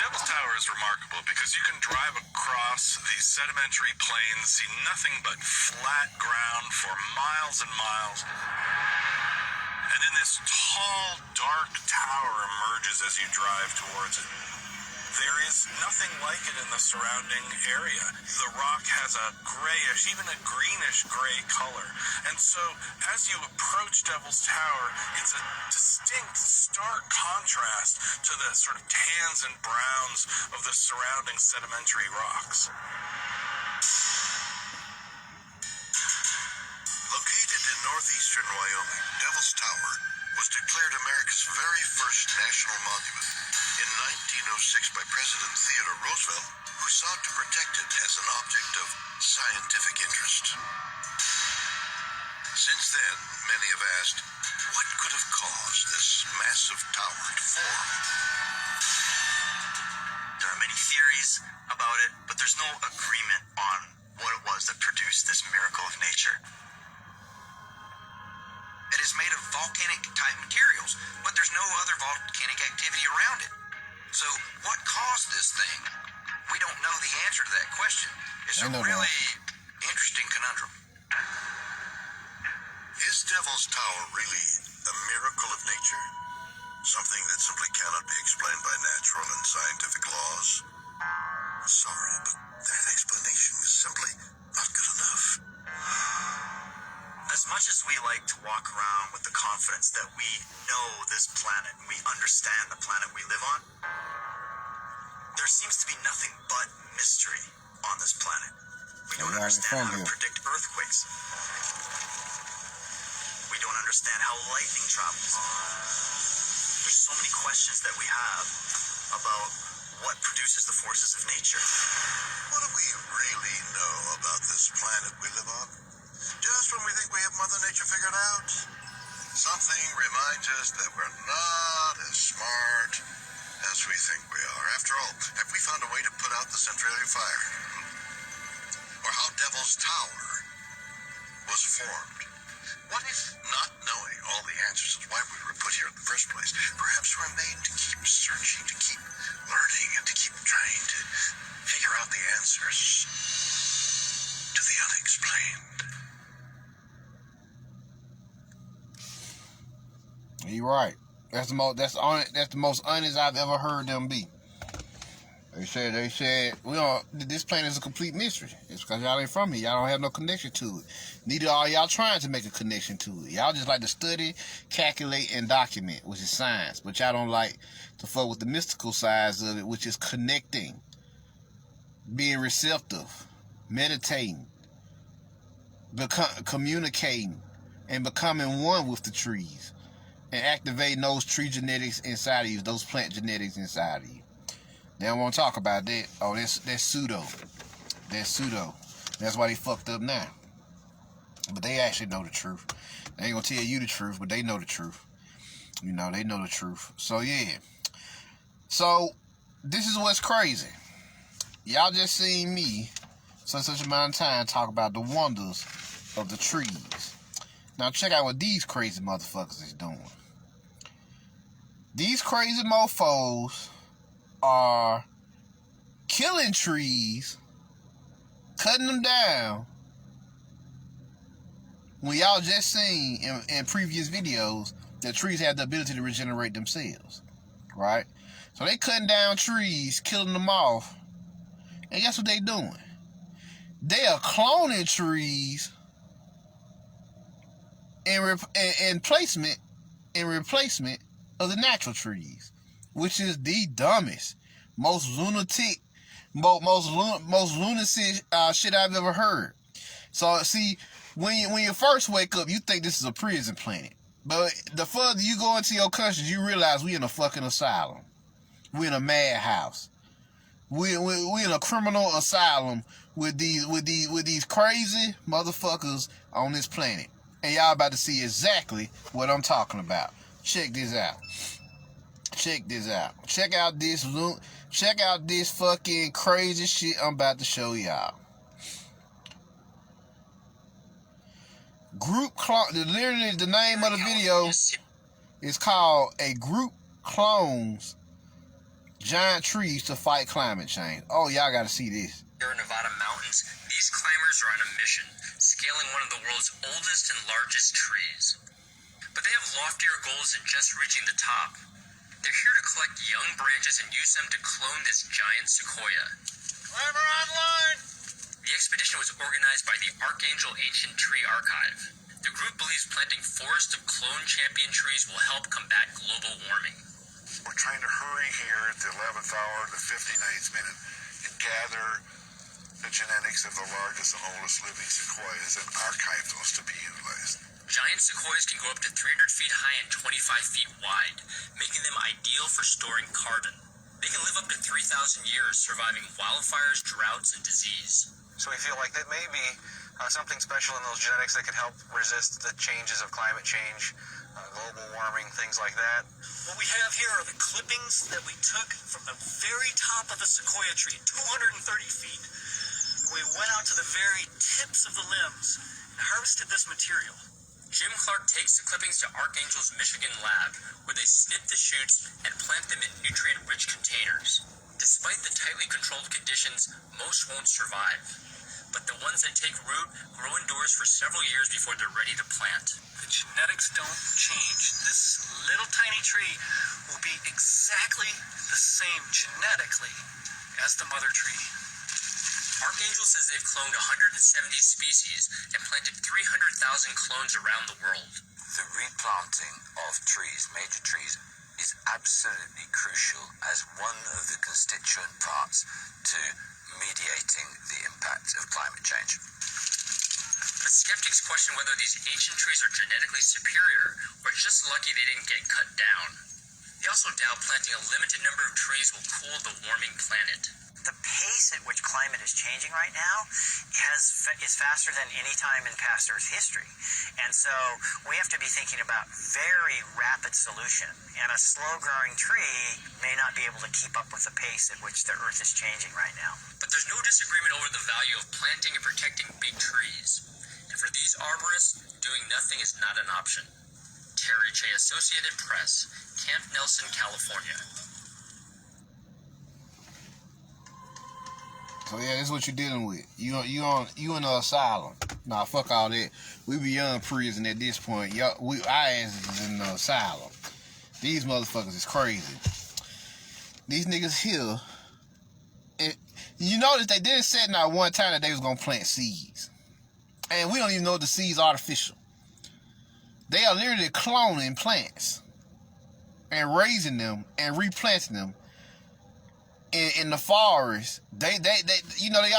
Devil's Tower is remarkable because you can drive across these sedimentary plains, see nothing but flat ground for miles and miles. And then this tall, dark tower emerges as you drive towards it. There is nothing like it in the surrounding area. The rock has a grayish, even a greenish gray color. And so, as you approach Devil's Tower, it's a distinct, stark contrast to the sort of tans and browns of the surrounding sedimentary rocks. Located in northeastern Wyoming, Devil's Tower was declared America's very first national monument in 1906 by President Theodore Roosevelt, who sought to protect it as an object of scientific interest. Since then, many have asked, what could have caused this massive tower to form? There are many theories about it, but there's no agreement on what it was that produced this miracle of nature. It is made of volcanic-type materials, but there's no other volcanic activity around it. So, what caused this thing? We don't know the answer to that question. It's a really interesting conundrum. Is Devil's Tower really a miracle of nature? Something that simply cannot be explained by natural and scientific laws? Sorry, but that explanation is simply not good enough. As much as we like to walk around with the confidence that we know this planet and we understand the planet we live on, there seems to be nothing but mystery on this planet. We don't understand how to predict earthquakes. We don't understand how lightning travels. There's so many questions that we have about what produces the forces of nature. What do we really know about this planet we live on? Just when we think we have Mother Nature figured out, something reminds us that we're not as smart as we think we are. After all, have we found a way to put out the Centralia fire? Or how Devil's Tower was formed? What if not knowing all the answers is why we were put here in the first place? Perhaps we're made to keep searching, to keep learning, and to keep trying to figure out the answers to the unexplained. You're right. That's the most honest I've ever heard them be. They said, this planet is a complete mystery. It's because y'all ain't from here. Y'all don't have no connection to it. Neither are y'all trying to make a connection to it. Y'all just like to study, calculate, and document, which is science. But y'all don't like to fuck with the mystical sides of it, which is connecting, being receptive, meditating, communicating, and becoming one with the trees. And activating those tree genetics inside of you, those plant genetics inside of you. They don't want to talk about that. Oh, that's pseudo. That's pseudo. That's why they fucked up now. But they actually know the truth. They ain't gonna tell you the truth, but they know the truth. You know, they know the truth. So yeah. So this is what's crazy. Y'all just seen me such amount of time talk about the wonders of the trees. Now check out what these crazy motherfuckers is doing. These crazy mofos are killing trees, cutting them down, when y'all just seen in previous videos that trees have the ability to regenerate themselves, right? So they cutting down trees, killing them off, and guess what they doing? They are cloning trees in replacement of the natural trees, which is the dumbest, most lunatic, most lunacy shit I've ever heard. So see, when you first wake up, you think this is a prison planet, but the further you go into your conscience, you realize we in a fucking asylum. We in a madhouse. We in a criminal asylum with these crazy motherfuckers on this planet. And y'all about to see exactly what I'm talking about. Check this out. Check this out. Check out this fucking crazy shit I'm about to show y'all. Literally the name of the video is called A Group Clones Giant Trees to Fight Climate Change. Oh, y'all gotta see this. Here in Nevada mountains, these climbers are on a mission, scaling one of the world's oldest and largest trees. But they have loftier goals than just reaching the top. They're here to collect young branches and use them to clone this giant sequoia. Climber online! The expedition was organized by the Archangel Ancient Tree Archive. The group believes planting forests of clone champion trees will help combat global warming. We're trying to hurry here at the 11th hour, the 59th minute, and gather the genetics of the largest and oldest living sequoias and archive those to be utilized. Giant sequoias can grow up to 300 feet high and 25 feet wide, making them ideal for storing carbon. They can live up to 3,000 years, surviving wildfires, droughts, and disease. So we feel like that may be something special in those genetics that could help resist the changes of climate change, global warming, things like that. What we have here are the clippings that we took from the very top of the sequoia tree, 230 feet. We went out to the very tips of the limbs and harvested this material. Jim Clark takes the clippings to Archangel's Michigan lab, where they snip the shoots and plant them in nutrient-rich containers. Despite the tightly controlled conditions, most won't survive. But the ones that take root grow indoors for several years before they're ready to plant. The genetics don't change. This little tiny tree will be exactly the same genetically as the mother tree. Archangel says they've cloned 170 species and planted 300,000 clones around the world. The replanting of trees, major trees, is absolutely crucial as one of the constituent parts to mediating the impact of climate change. But skeptics question whether these ancient trees are genetically superior or just lucky they didn't get cut down. They also doubt planting a limited number of trees will cool the warming planet. The pace at which climate is changing right now is faster than any time in past Earth history. And so we have to be thinking about very rapid solution. And a slow-growing tree may not be able to keep up with the pace at which the Earth is changing right now. But there's no disagreement over the value of planting and protecting big trees. And for these arborists, doing nothing is not an option. Terry Che, Associated Press, Camp Nelson, California. So yeah, that's what you're dealing with. You in the asylum. Nah, fuck all that. We beyond prison at this point. Our asses is in the asylum. These motherfuckers is crazy. These niggas here, and you notice they didn't say not one time that they was gonna plant seeds. And we don't even know if the seeds are artificial. They are literally cloning plants and raising them and replanting them in the forest. They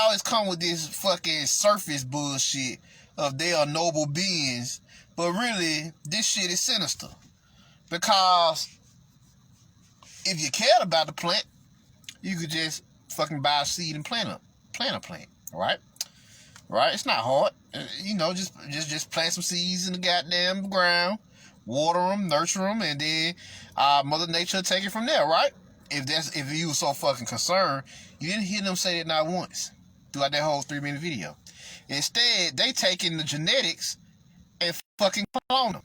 always come with this fucking surface bullshit of they are noble beings, but really this shit is sinister. Because if you cared about the plant, you could just fucking buy a seed and plant a plant, right? Right? It's not hard. Just plant some seeds in the goddamn ground, water them, nurture them, and then Mother Nature will take it from there, right? If you were so fucking concerned, you didn't hear them say that not once throughout that whole 3-minute video. Instead, they taking the genetics and fucking clone them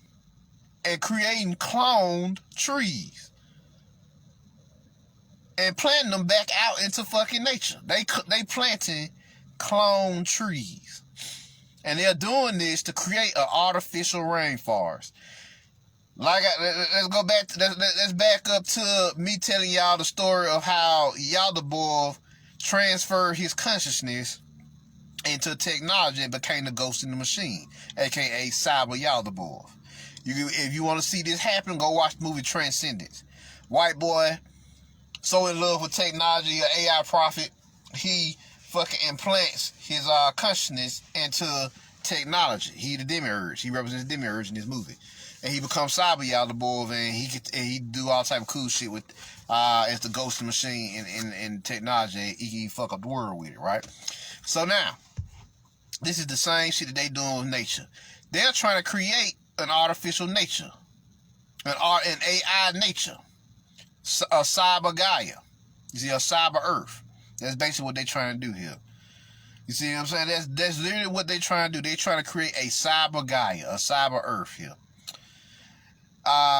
and creating cloned trees and planting them back out into fucking nature. They planting clone trees, and they're doing this to create an artificial rainforest. Let's go back. Let's back up to me telling y'all the story of how Yggdrasil transferred his consciousness into technology and became the ghost in the machine, aka Cyber Yggdrasil. If you want to see this happen, go watch the movie Transcendence. White boy, so in love with technology, an AI prophet, he fucking implants his consciousness into technology. He the demiurge. He represents the demiurge in this movie. And he becomes Cyber Yggdrasil, and he do all type of cool shit with as the ghost machine in technology. And he can fuck up the world with it, right? So now, this is the same shit that they doing with nature. They're trying to create an artificial nature, an art and AI nature, a cyber Gaia. You see, a cyber Earth. That's basically what they're trying to do here. You see what I'm saying? That's literally what they're trying to do. They're trying to create a cyber Gaia, a cyber Earth here.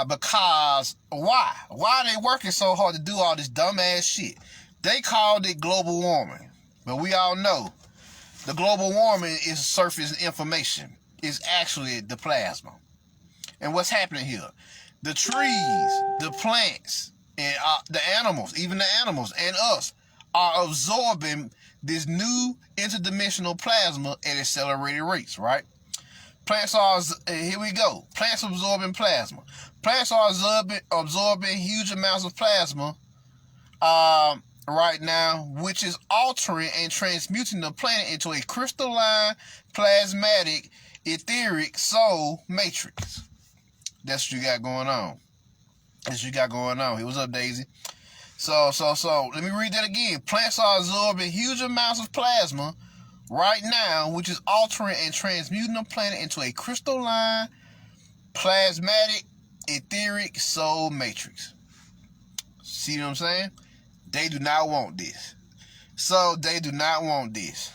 Because why? Why are they working so hard to do all this dumbass shit? They called it global warming, but we all know the global warming is surface information. It's actually the plasma. And what's happening here? The trees, the plants, and the animals, even the animals and us, are absorbing this new interdimensional plasma at accelerated rates, right? Plants are, here we go. Plants absorbing plasma. Plants are absorbing huge amounts of plasma right now, which is altering and transmuting the planet into a crystalline, plasmatic, etheric soul matrix. That's what you got going on. That's what you got going on. Hey, what's up, Daisy? So, let me read that again. Plants are absorbing huge amounts of plasma right now, which is altering and transmuting the planet into a crystalline, plasmatic, etheric soul matrix. See what I'm saying? They do not want this. So they do not want this.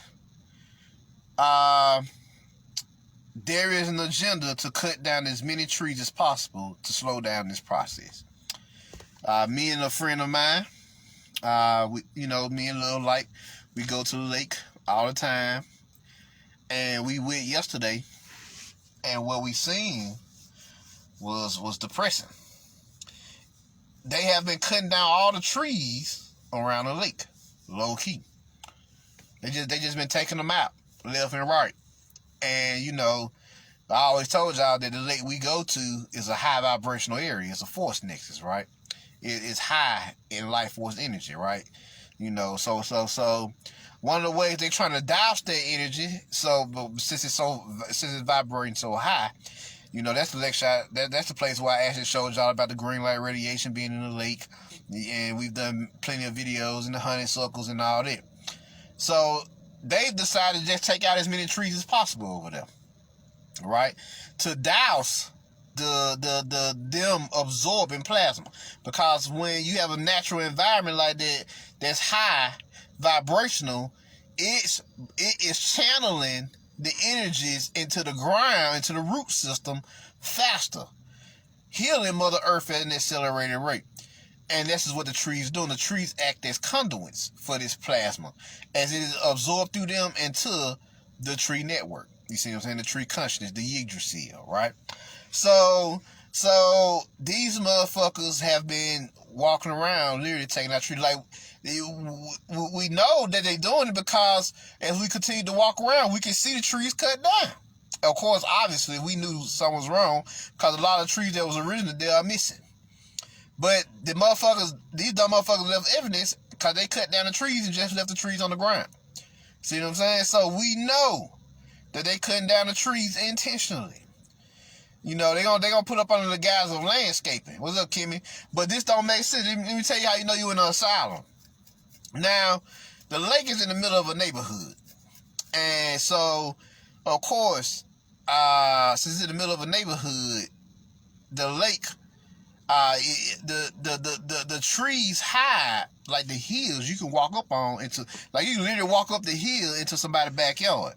There is an agenda to cut down as many trees as possible to slow down this process. Me and a friend of mine, me and Lil Light, we go to the lake all the time, and we went yesterday, and what we seen was depressing. They have been cutting down all the trees around the lake, low key. They just been taking them out left and right, and I always told y'all that the lake we go to is a high vibrational area. It's a force nexus, right? It's high in life force energy, right? So one of the ways they're trying to douse that energy, but since it's vibrating so high, that's the lecture. That's the place where I actually showed y'all about the green light radiation being in the lake, and we've done plenty of videos in the honeysuckles and all that. So they've decided to just take out as many trees as possible over there, right? To douse them absorbing plasma, because when you have a natural environment like that that's high vibrational, it is channeling the energies into the ground, into the root system faster, healing Mother Earth at an accelerated rate. And this is what the trees do. The trees act as conduits for this plasma as it is absorbed through them into the tree network. You see what I'm saying? The tree consciousness, the Yggdrasil, right? So these motherfuckers have been walking around literally taking out trees. Like, we know that they're doing it because as we continue to walk around, we can see the trees cut down. Of course, obviously, we knew something was wrong because a lot of trees that was originally there are missing. But these dumb motherfuckers left evidence because they cut down the trees and just left the trees on the ground. See what I'm saying? So we know that they cutting down the trees intentionally. They gonna put up under the guise of landscaping. What's up, Kimmy? But this don't make sense. Let me tell you how you know you in an asylum. Now, the lake is in the middle of a neighborhood. And so, of course, since it's in the middle of a neighborhood, the lake, the trees hide, like the hills you can walk up on into, like you can literally walk up the hill into somebody's backyard.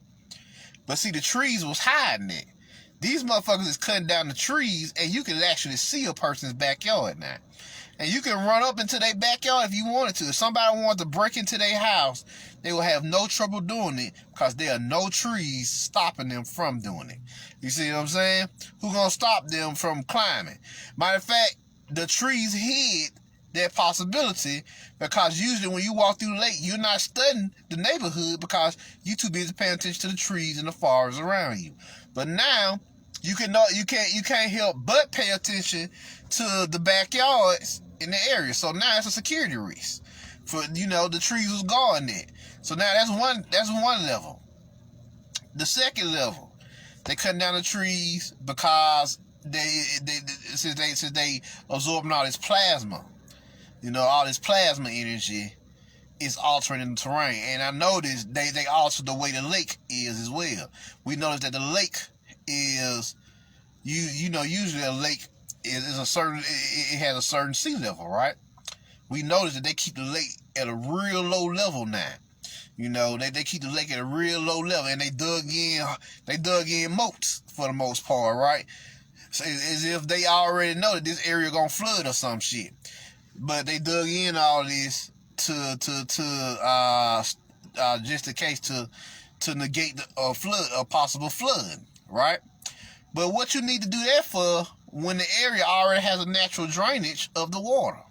But see, the trees was hiding it. These motherfuckers is cutting down the trees, and you can actually see a person's backyard now. And you can run up into their backyard if you wanted to. If somebody wanted to break into their house, they will have no trouble doing it because there are no trees stopping them from doing it. You see what I'm saying? Who's going to stop them from climbing? Matter of fact, the trees hid that possibility because usually when you walk through the lake, you're not studying the neighborhood because you're too busy paying attention to the trees and the forest around you. But now, you can't help but pay attention to the backyards in the area. So now it's a security risk. For the trees was guarding it. So now that's one level. The second level, they cutting down the trees because since they absorbing all this plasma. All this plasma energy is altering the terrain. And I noticed they alter the way the lake is as well. We noticed that the lake is, usually a lake it has a certain sea level, right? We noticed that they keep the lake at a real low level now. You know, they keep the lake at a real low level, and they dug in moats for the most part, right? So as if they already know that this area gonna flood or some shit. But they dug in all this to just in case to negate a possible flood, right? But what you need to do that for when the area already has a natural drainage of the water?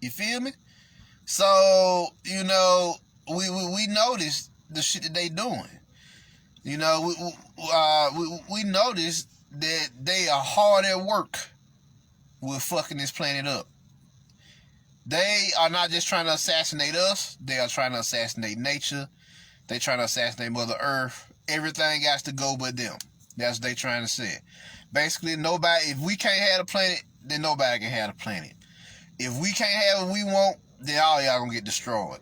You feel me? So, you know, we noticed the shit that they doing. You know, we noticed that they are hard at work with fucking this planet up. They are not just trying to assassinate us. They are trying to assassinate nature. They trying to assassinate Mother Earth. Everything got to go but them. That's what they trying to say. Basically, if we can't have a planet, then nobody can have a planet. If we can't have what we want, then all y'all gonna get destroyed.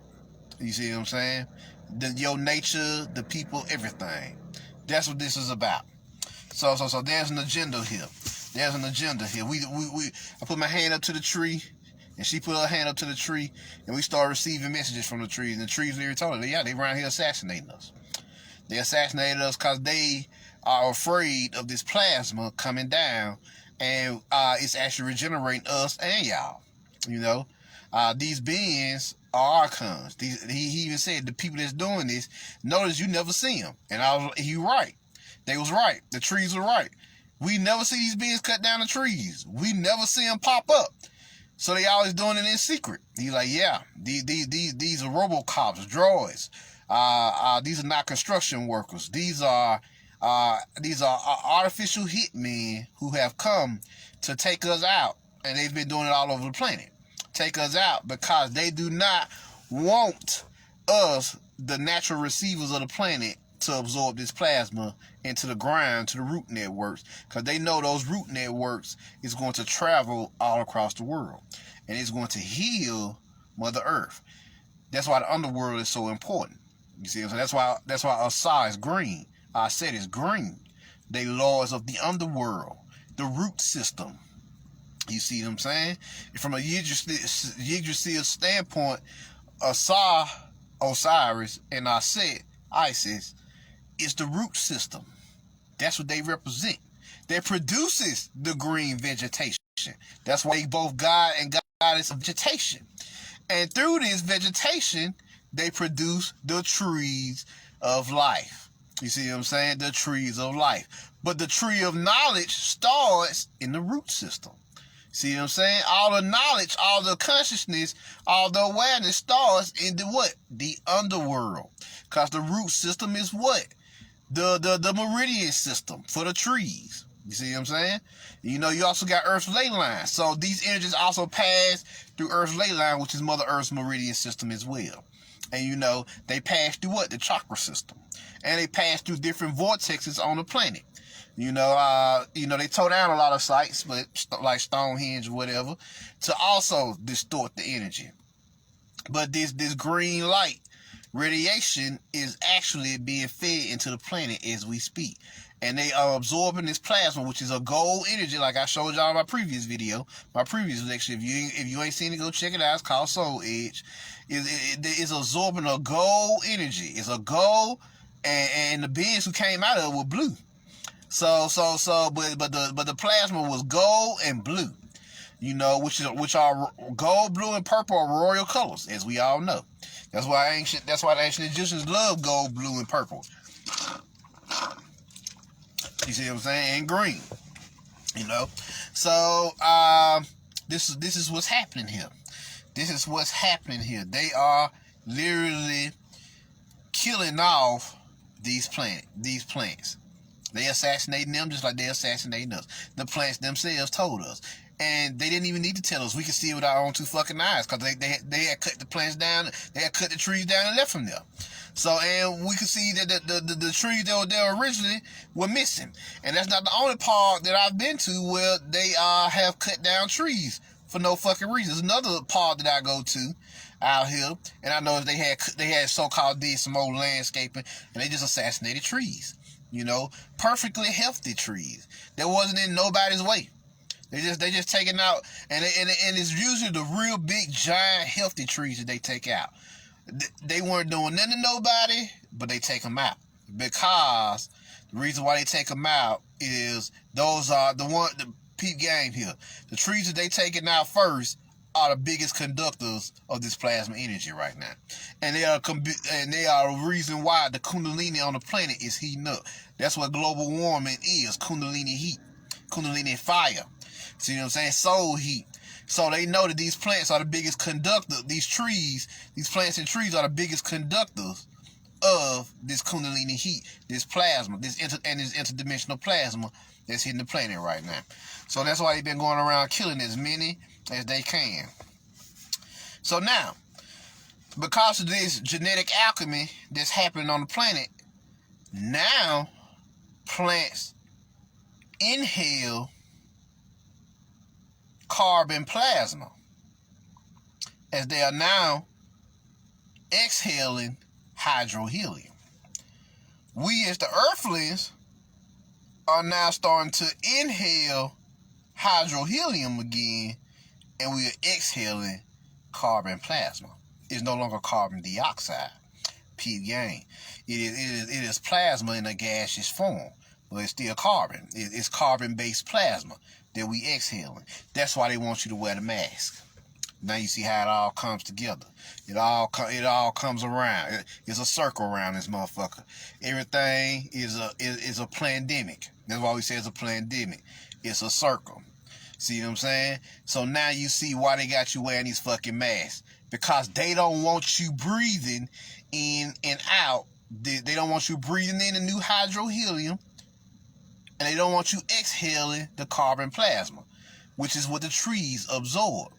You see what I'm saying? Your nature, the people, everything. That's what this is about. So there's an agenda here. There's an agenda here. I put my hand up to the tree, and she put her hand up to the tree, and we started receiving messages from the trees. And the trees literally told her, yeah, they around here assassinating us. They assassinated us because they are afraid of this plasma coming down, and it's actually regenerating us and y'all. You know, these beings are archons. He even said the people that's doing this, notice you never see them. And he right. They was right. The trees were right. We never see these beings cut down the trees. We never see them pop up. So they always doing it in secret. He's like, yeah, these are robocops, droids. These are not construction workers. These are artificial hitmen who have come to take us out, and they've been doing it all over the planet. Take us out because they do not want us, the natural receivers of the planet, to absorb this plasma into the ground, to the root networks, because they know those root networks is going to travel all across the world, and it's going to heal Mother Earth. That's why the underworld is so important. You see, so that's why Asa is green. I said it's green. They laws of the underworld, the root system. You see what I'm saying? From a Yggdrasil standpoint, Osiris, and Isis, is the root system. That's what they represent. They produces the green vegetation. That's why they both God and goddess of vegetation. And through this vegetation, they produce the trees of life. You see what I'm saying? The trees of life. But the tree of knowledge starts in the root system. See what I'm saying? All the knowledge, all the consciousness, all the awareness starts in the what? The underworld. Because the root system is what? The meridian system for the trees. You see what I'm saying? You know, you also got Earth's ley line. So these energies also pass through Earth's ley line, which is Mother Earth's meridian system as well. And you know, they pass through what? The chakra system. And they pass through different vortexes on the planet. You know, they tore down a lot of sites, but like Stonehenge or whatever, to also distort the energy. But this green light radiation is actually being fed into the planet as we speak. And they are absorbing this plasma, which is a gold energy, like I showed y'all in my previous video, my previous lecture. If you ain't seen it, go check it out. It's called Soul Edge. It's absorbing a gold energy. It's a gold, and the beings who came out of it were blue. But the plasma was gold and blue, you know, which are gold, blue, and purple are royal colors, as we all know. That's why the ancient Egyptians loved gold, blue, and purple. You see what I'm saying? And green, you know. So this is what's happening here. This is what's happening here. They are literally killing off these plants. They assassinating them just like they assassinating us. The plants themselves told us. And they didn't even need to tell us. We could see it with our own two fucking eyes. Because they had cut the plants down. They had cut the trees down and left them there. So, and we could see that the trees that were there originally were missing. And that's not the only part that I've been to where they have cut down trees for no fucking reason. There's another part that I go to out here. And I know they had so-called did some old landscaping. And they just assassinated trees. You know, perfectly healthy trees that wasn't in nobody's way. They just taking out, and it's usually the real big, giant, healthy trees that they take out. They weren't doing nothing to nobody, but they take them out because the reason why they take them out is those are the peep game here. The trees that they taking out first are the biggest conductors of this plasma energy right now, and they are the reason why the kundalini on the planet is heating up. That's what global warming is: kundalini heat, kundalini fire. See what I'm saying? Soul heat. So they know that these plants are the biggest conductor. These plants and trees are the biggest conductors of this kundalini heat, this plasma, this interdimensional plasma that's hitting the planet right now. So that's why they've been going around killing as many as they can. So now, because of this genetic alchemy that's happening on the planet, now plants inhale carbon plasma as they are now exhaling hydrohelium. We as the earthlings are now starting to inhale hydrohelium again, and we are exhaling carbon plasma. It's no longer carbon dioxide. Peep game. It is plasma in a gaseous form, but it's still carbon. It's carbon-based plasma that we exhaling. That's why they want you to wear the mask. Now you see how it all comes together. It all comes around. It's a circle around this motherfucker. Everything is a pandemic. That's why we say it's a pandemic. It's a circle. See what I'm saying? So now you see why they got you wearing these fucking masks. Because they don't want you breathing in and out. They don't want you breathing in the new hydrohelium. And they don't want you exhaling the carbon plasma, which is what the trees absorb.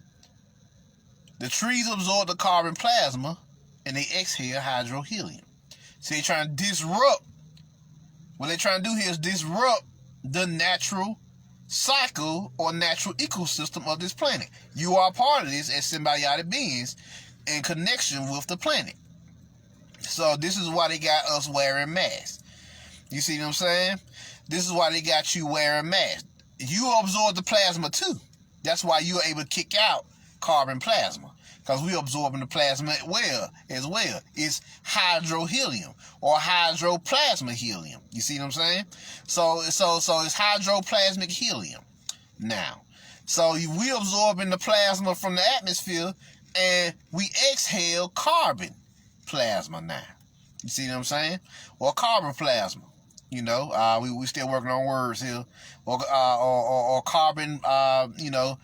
The trees absorb the carbon plasma, and they exhale hydrohelium. So they're trying to disrupt. What they're trying to do here is disrupt the natural cycle or natural ecosystem of this planet. You are part of this as symbiotic beings in connection with the planet. So this is why they got us wearing masks. You see what I'm saying? This is why they got you wearing masks. You absorb the plasma too. That's why you're able to kick out carbon plasma. Because we're absorbing the plasma as well. It's hydrohelium or hydroplasma helium. You see what I'm saying? So it's hydroplasmic helium now. So we absorbing the plasma from the atmosphere and we exhale carbon plasma now. You see what I'm saying? Or carbon plasma. You know, we still working on words here, or carbon. We'll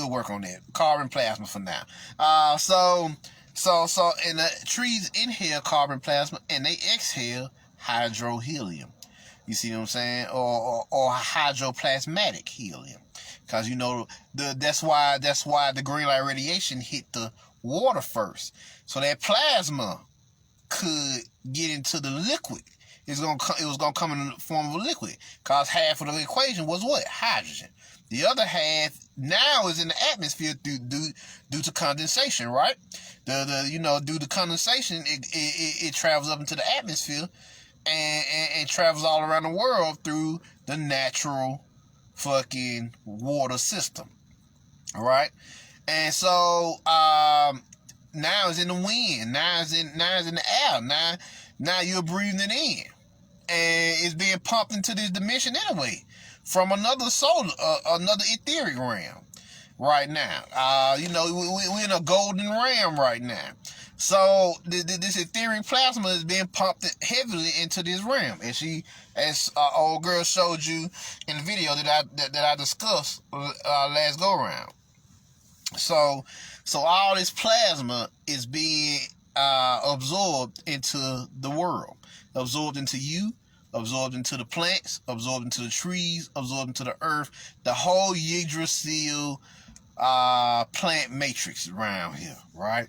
work on that. Carbon plasma for now. So, and the trees inhale carbon plasma and they exhale hydrohelium. You see what I'm saying? Or hydroplasmatic helium, because you know that's why the green light radiation hit the water first, so that plasma could get into the liquid. It was gonna come in the form of a liquid, cause half of the equation was what? Hydrogen. The other half now is in the atmosphere due to condensation, right? Due to condensation, it travels up into the atmosphere and travels all around the world through the natural fucking water system, all right? And so now it's in the wind. Now it's in the air. Now you're breathing it in. And it's being pumped into this dimension anyway from another another etheric realm right now. We're in a golden realm right now. So this etheric plasma is being pumped heavily into this realm, as old girl showed you in the video that I discussed last go around. So all this plasma is being absorbed into the world, absorbed into you, absorbed into the plants, absorbed into the trees, absorbed into the earth, the whole Yggdrasil plant matrix around here, right?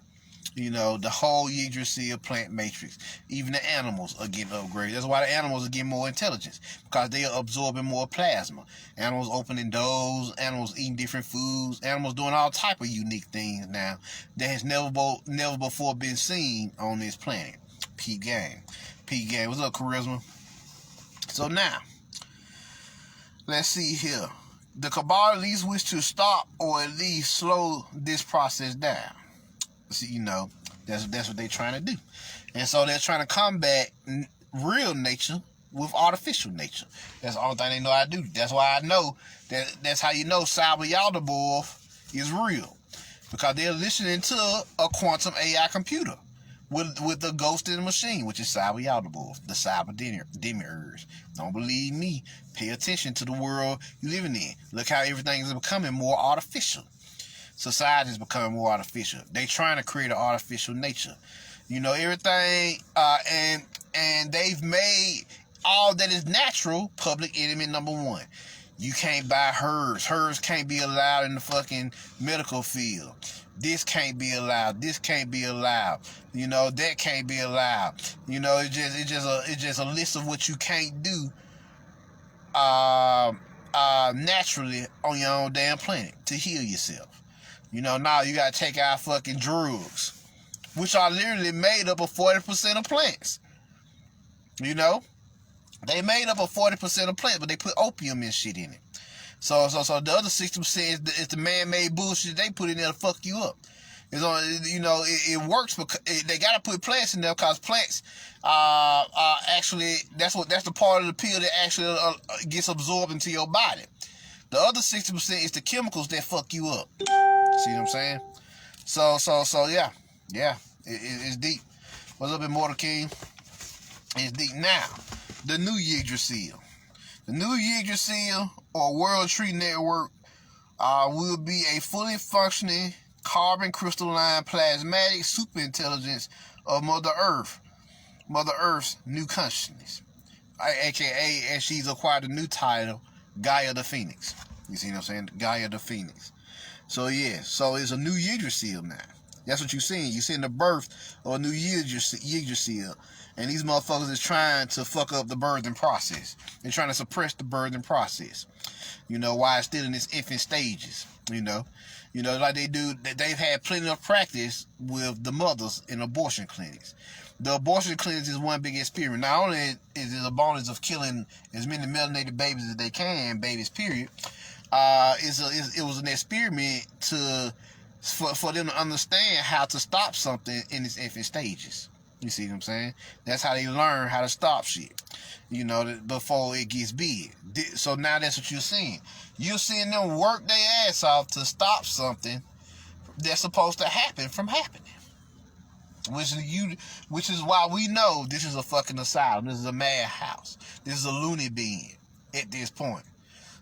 You know, the whole Yggdrasil plant matrix. Even the animals are getting upgraded. That's why the animals are getting more intelligence, because they are absorbing more plasma. Animals opening doors, animals eating different foods, animals doing all type of unique things now that has never before been seen on this planet. Peep game. What's up, Charisma? So now, let's see here. The Cabal at least wish to stop or at least slow this process down. See, you know, that's what they're trying to do. And so they're trying to combat real nature with artificial nature. That's the only thing they know how to do. That's why I know that's how you know Symbiotic is real. Because they're listening to a quantum AI computer with the ghost in the machine, which is Symbiotic, the cyber demiurge. Don't believe me. Pay attention to the world you're living in. Look how everything is becoming more artificial. Society is becoming more artificial. They trying to create an artificial nature. You know, everything, and they've made all that is natural public enemy number one. You can't buy herbs. Herbs can't be allowed in the fucking medical field. This can't be allowed. This can't be allowed. You know, that can't be allowed. You know, it's just a list of what you can't do naturally on your own damn planet to heal yourself. You know, now you gotta take out fucking drugs, which are literally made up of 40% of plants. You know? They made up of 40% of plants, but they put opium and shit in it. So the other 60% is the man-made bullshit they put in there to fuck you up. It's on, you know, it works because they gotta put plants in there because plants actually that's the part of the pill that actually gets absorbed into your body. The other 60% is the chemicals that fuck you up. See what I'm saying? So yeah, it's deep. What's up, Immortal King? It's deep. Now, the new Yggdrasil. The new Yggdrasil, or World Tree Network, will be a fully functioning carbon crystalline plasmatic superintelligence of Mother Earth's new consciousness, aka, as she's acquired a new title, Gaia the Phoenix. You see what I'm saying? Gaia the Phoenix. So yeah, so it's a new Yggdrasil now. That's what you're seeing. You're seeing the birth of a new Yggdrasil. And these motherfuckers is trying to fuck up the birthing process. They're trying to suppress the birthing process. You know, while it's still in its infant stages. You know, like they do, they've had plenty of practice with the mothers in abortion clinics. The abortion clinics is one big experiment. Not only is it a bonus of killing as many melanated babies as they can, babies period, it was an experiment for them to understand how to stop something in its infant stages. You see what I'm saying? That's how they learn how to stop shit, you know, before it gets big. So now that's what you're seeing. You're seeing them work their ass off to stop something that's supposed to happen from happening. Which is why we know this is a fucking asylum. This is a madhouse. This is a loony bin at this point.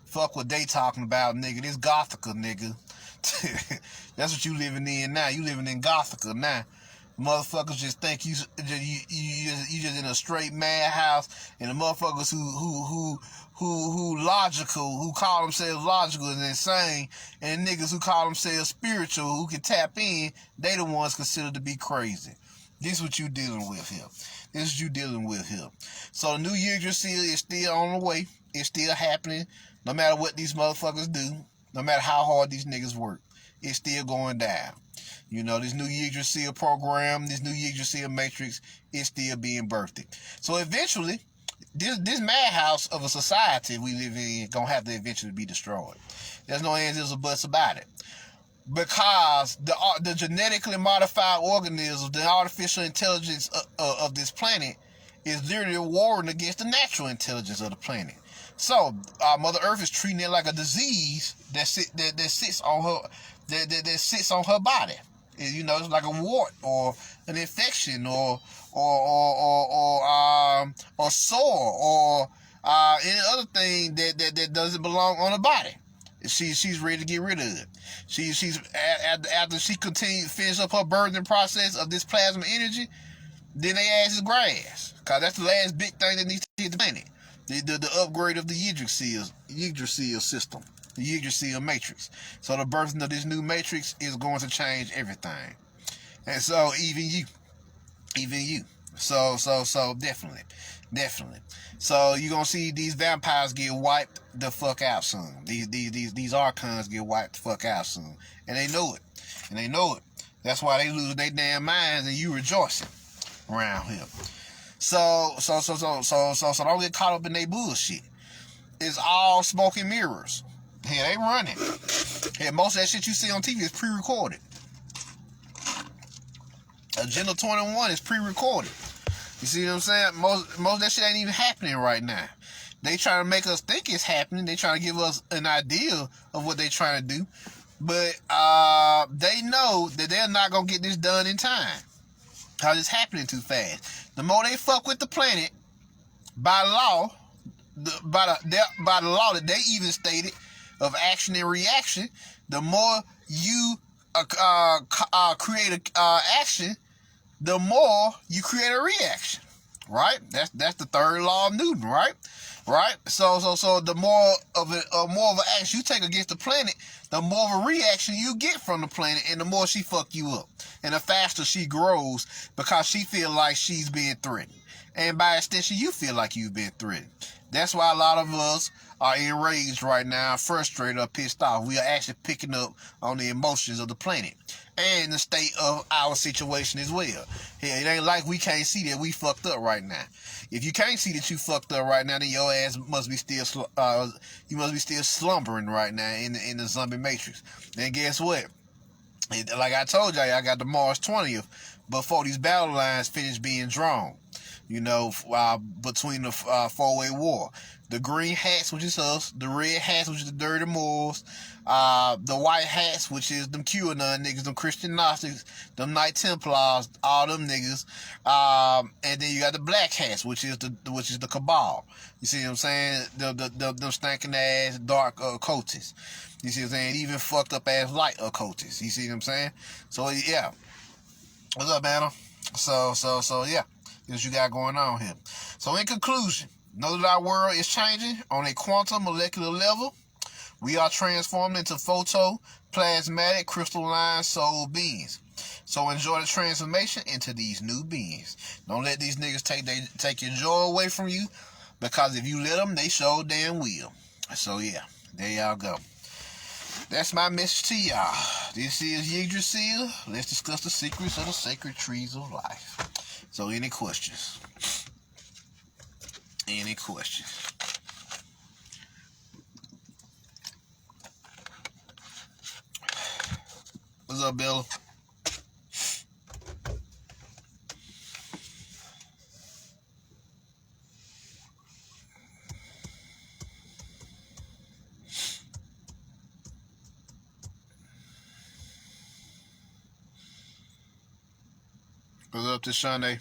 Fuck what they talking about, nigga. This Gothica, nigga. That's what you living in now. You living in Gothica now. Motherfuckers just think you just in a straight madhouse, and the motherfuckers who logical, who call themselves logical and insane, and the niggas who call themselves spiritual, who can tap in, they the ones considered to be crazy. This is what you dealing with here. So the new Yggdrasil is still on the way. It's still happening. No matter what these motherfuckers do, no matter how hard these niggas work, it's still going down. You know, this new Yggdrasil program, this new Yggdrasil matrix is still being birthed. So eventually, this madhouse of a society we live in gonna have to eventually be destroyed. There's no ands, ifs, or buts about it. Because the genetically modified organisms, the artificial intelligence of this planet is literally warring against the natural intelligence of the planet. So, Mother Earth is treating it like a disease that sits on her body. You know, it's like a wart or an infection or sore or any other thing that doesn't belong on her body. She's ready to get rid of it. She's after she finish up her birthing process of this plasma energy, then they ass is grass, cause that's the last big thing that needs to hit the planet. The upgrade of the Yggdrasil system, the Yggdrasil matrix. So the birthing of this new matrix is going to change everything, and so even you. So definitely. So you're gonna see these vampires get wiped the fuck out soon. These archons get wiped the fuck out soon, and they know it. That's why they lose their damn minds, and you rejoicing around here. So don't get caught up in their bullshit. It's all smoke and mirrors. Hell, they running. Hell, most of that shit you see on TV is pre-recorded. Agenda 21 is pre-recorded. You see what I'm saying? Most of that shit ain't even happening right now. They trying to make us think it's happening. They trying to give us an idea of what they trying to do. But they know that they're not going to get this done in time. Because it's happening too fast. The more they fuck with the planet, by law, by the law that they even stated of action and reaction, the more you create a action, the more you create a reaction. Right? That's the third law of Newton, right? Right? So the more of an action you take against the planet, the more of a reaction you get from the planet, and the more she fuck you up. And the faster she grows because she feel like she's being threatened. And by extension, you feel like you've been threatened. That's why a lot of us are enraged right now, frustrated or pissed off. We are actually picking up on the emotions of the planet and the state of our situation as well. Hell, it ain't like we can't see that we fucked up right now. If you can't see that you fucked up right now, then your ass must be still slumbering right now in the zombie matrix. And guess what? Like I told y'all, I got the Mars 20th before these battle lines finish being drawn. You know, between the four-way war. The green hats, which is us. The red hats, which is the dirty Moors. The white hats, which is them QAnon niggas, them Christian Gnostics, them Knight Templars, all them niggas. And then you got the black hats, which is the Cabal. You see what I'm saying? Them stinking ass dark occultists. You see what I'm saying? Even fucked up ass light occultists. You see what I'm saying? So yeah. What's up, Anna? So yeah. What you got going on here. So in conclusion, know that our world is changing on a quantum molecular level. We are transformed into photoplasmatic crystalline soul beings. So enjoy the transformation into these new beings. Don't let these niggas take your joy away from you, because if you let them, they sure damn will. So yeah, there y'all go. That's my message to y'all. This is Yggdrasil. Let's discuss the secrets of the sacred trees of life. So any questions? Any questions? What's up, Bella? What's up, Tashane?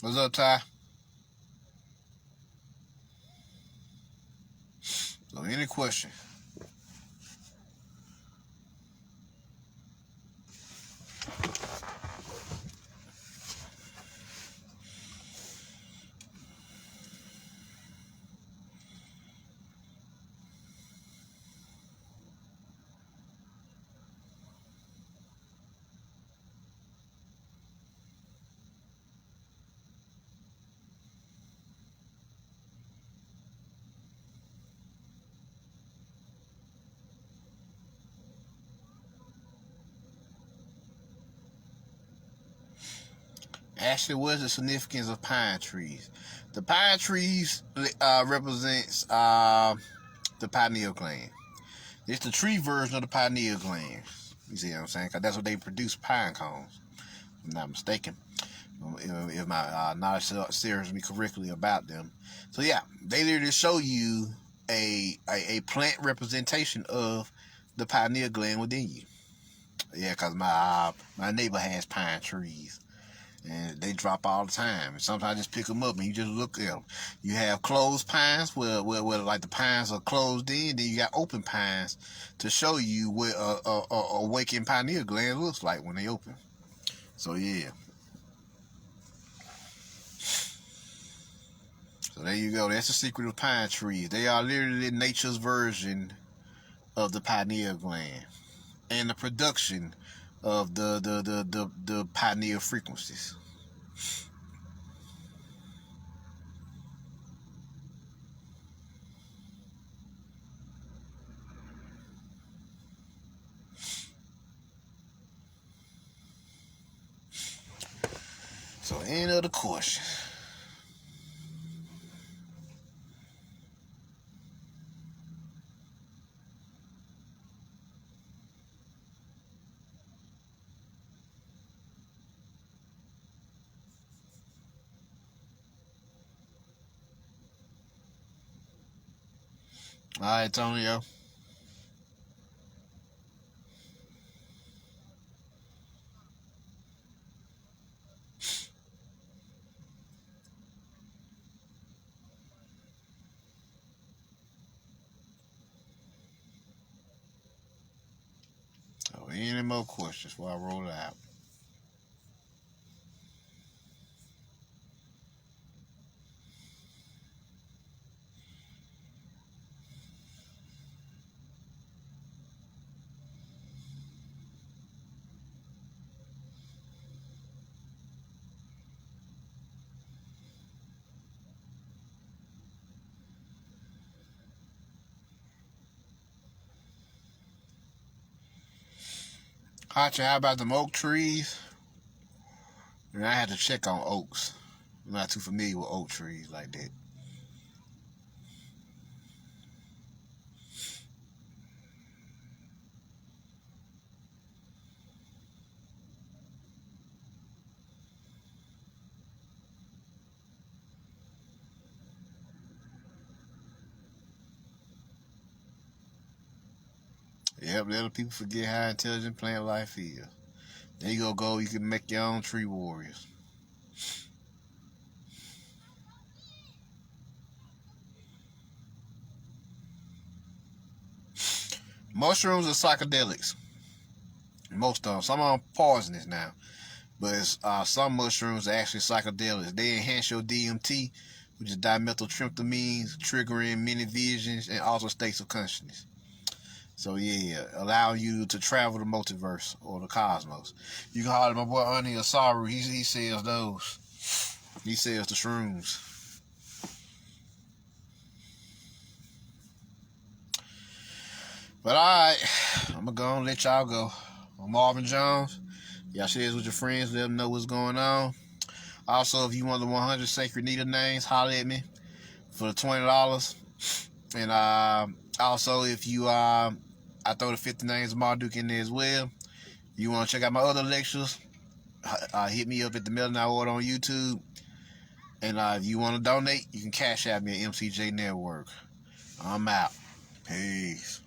What's up, Ty? So any question? Actually, what is the significance of pine trees? The pine trees represents the pineal gland. It's the tree version of the pineal gland. You see what I'm saying? Because that's what they produce, pine cones. If I'm not mistaken. If my knowledge serves me correctly about them. So yeah, they literally show you a plant representation of the pineal gland within you. Yeah, because my neighbor has pine trees. And they drop all the time. And sometimes I just pick them up and you just look at them. You have closed pines where like the pines are closed in. Then you got open pines to show you what a awakened pineal gland looks like when they open. So yeah. So there you go. That's the secret of pine trees. They are literally nature's version of the pineal gland and the production of the pineal frequencies. So, any other questions? All right, Antonio. So, any more questions before I roll it out? Hachi, how about them oak trees? And I had to check on oaks. I'm not too familiar with oak trees like that. Yep, little people forget how intelligent plant life is. There you go, you can make your own tree warriors. Mushrooms are psychedelics. Most of them. Some of them poisonous now. But some mushrooms are actually psychedelics. They enhance your DMT, which is dimethyltryptamines, triggering many visions and also states of consciousness. So yeah, allowing you to travel the multiverse or the cosmos. You can holler at my boy Ani Asaru. He sells those. He sells the shrooms. But alright, I'm gonna go and let y'all go. I'm Marvin Jones. Y'all share this with your friends, let them know what's going on. Also, if you want the 100 sacred needle names, holler at me for the $20. And also, if you I throw the 50 names of Marduk in there as well. You want to check out my other lectures, hit me up at the Midnight Order on YouTube. And if you want to donate, you can Cashapp me at mcjnetwork. I'm out. Peace.